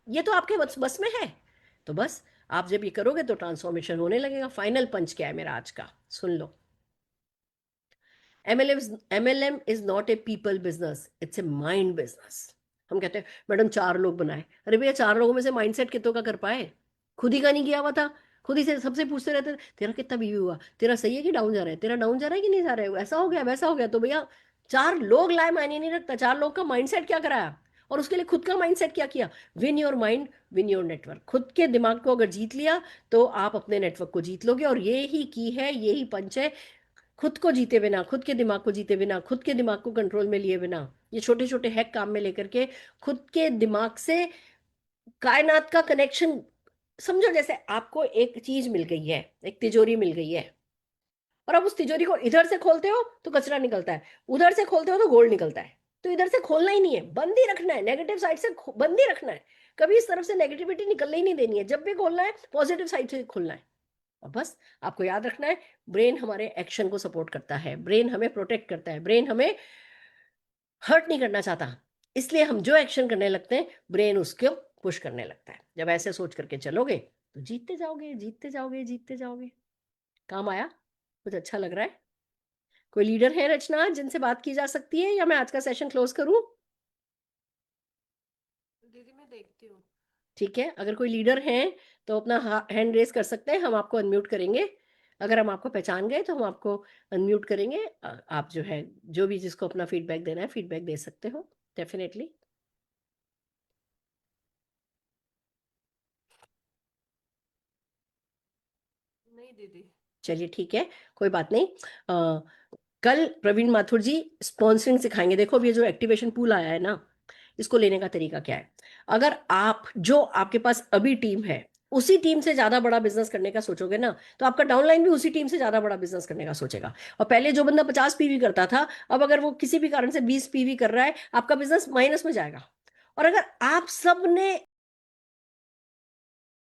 ये तो आपके बस में है। तो बस आप जब ये करोगे तो ट्रांसफॉर्मेशन होने लगेगा। फाइनल पंच क्या है मेरा आज का, सुन लो। MLM is not a people business, it's a mind business. हम कहते हैं मैडम 4 लोग बनाए, अरे भैया 4 लोगों में से माइंडसेट कितनों का कर पाए? खुद ही का नहीं किया हुआ था। खुद ही से सबसे पूछते रहते थे, तेरा कितना बीवी हुआ, तेरा सही है कि डाउन जा रहा है, तेरा डाउन जा रहा है कि नहीं जा रहा है, ऐसा हो गया वैसा हो गया। तो भैया 4 लोग लाए मायने नहीं रखता, 4 लोग का माइंडसेट क्या कराया। और उसके लिए खुद का माइंडसेट क्या किया? Win your mind, win your network. खुद के दिमाग को अगर जीत लिया तो आप अपने नेटवर्क को जीत लोगे। और ये ही की है, यही पंच है। खुद को जीते बिना, खुद के दिमाग को जीते बिना, खुद के दिमाग को कंट्रोल में लिए बिना, ये छोटे छोटे हैक काम में लेकर के खुद के दिमाग से कायनात का कनेक्शन समझो। जैसे आपको एक चीज मिल गई है, एक तिजोरी मिल गई है, और अब उस तिजोरी को इधर से खोलते हो तो कचरा निकलता है, उधर से खोलते हो तो गोल्ड निकलता है। तो इधर से खोलना ही नहीं है, बंद ही रखना है, नेगेटिव साइड से बंद ही रखना है। कभी इस तरफ से नेगेटिविटी निकलने ही नहीं देनी है। जब भी खोलना है पॉजिटिव साइड से खोलना है। और बस आपको याद रखना है, ब्रेन हमारे एक्शन को सपोर्ट करता है, ब्रेन हमें प्रोटेक्ट करता है, ब्रेन हमें हर्ट नहीं करना चाहता। इसलिए हम जो एक्शन करने लगते हैं ब्रेन उसको पुश करने लगता है। जब ऐसे सोच करके चलोगे तो जीतते जाओगे, जीतते जाओगे, जीतते जाओगे। काम आया? कुछ अच्छा लग रहा है? कोई लीडर है रचना जिनसे बात की जा सकती है, या मैं आज का सेशन क्लोज करूं? दीदी मैं देखती हूँ। ठीक है, अगर कोई लीडर है तो अपना हैंड रेस कर सकते हैं, हम आपको अनम्यूट करेंगे। अगर हम आपको पहचान गए तो हम आपको अनम्यूट करेंगे। आप जो है, जो भी जिसको अपना फीडबैक देना है फीडबैक दे सकते हो, डेफिनेटली। नहीं दीदी। चलिए ठीक है, कोई बात नहीं। कल प्रवीण माथुर जी स्पॉन्सरिंग सिखाएंगे। देखो अब ये जो एक्टिवेशन पूल आया है ना, इसको लेने का तरीका क्या है। अगर आप जो आपके पास अभी टीम है उसी टीम से ज्यादा बड़ा बिजनेस करने का सोचोगे ना, तो आपका डाउनलाइन भी उसी टीम से ज्यादा बड़ा बिजनेस करने का सोचेगा। और पहले जो बंदा 50 पीवी करता था, अब अगर वो किसी भी कारण से 20 पीवी कर रहा है, आपका बिजनेस माइनस में जाएगा। और अगर आप सब ने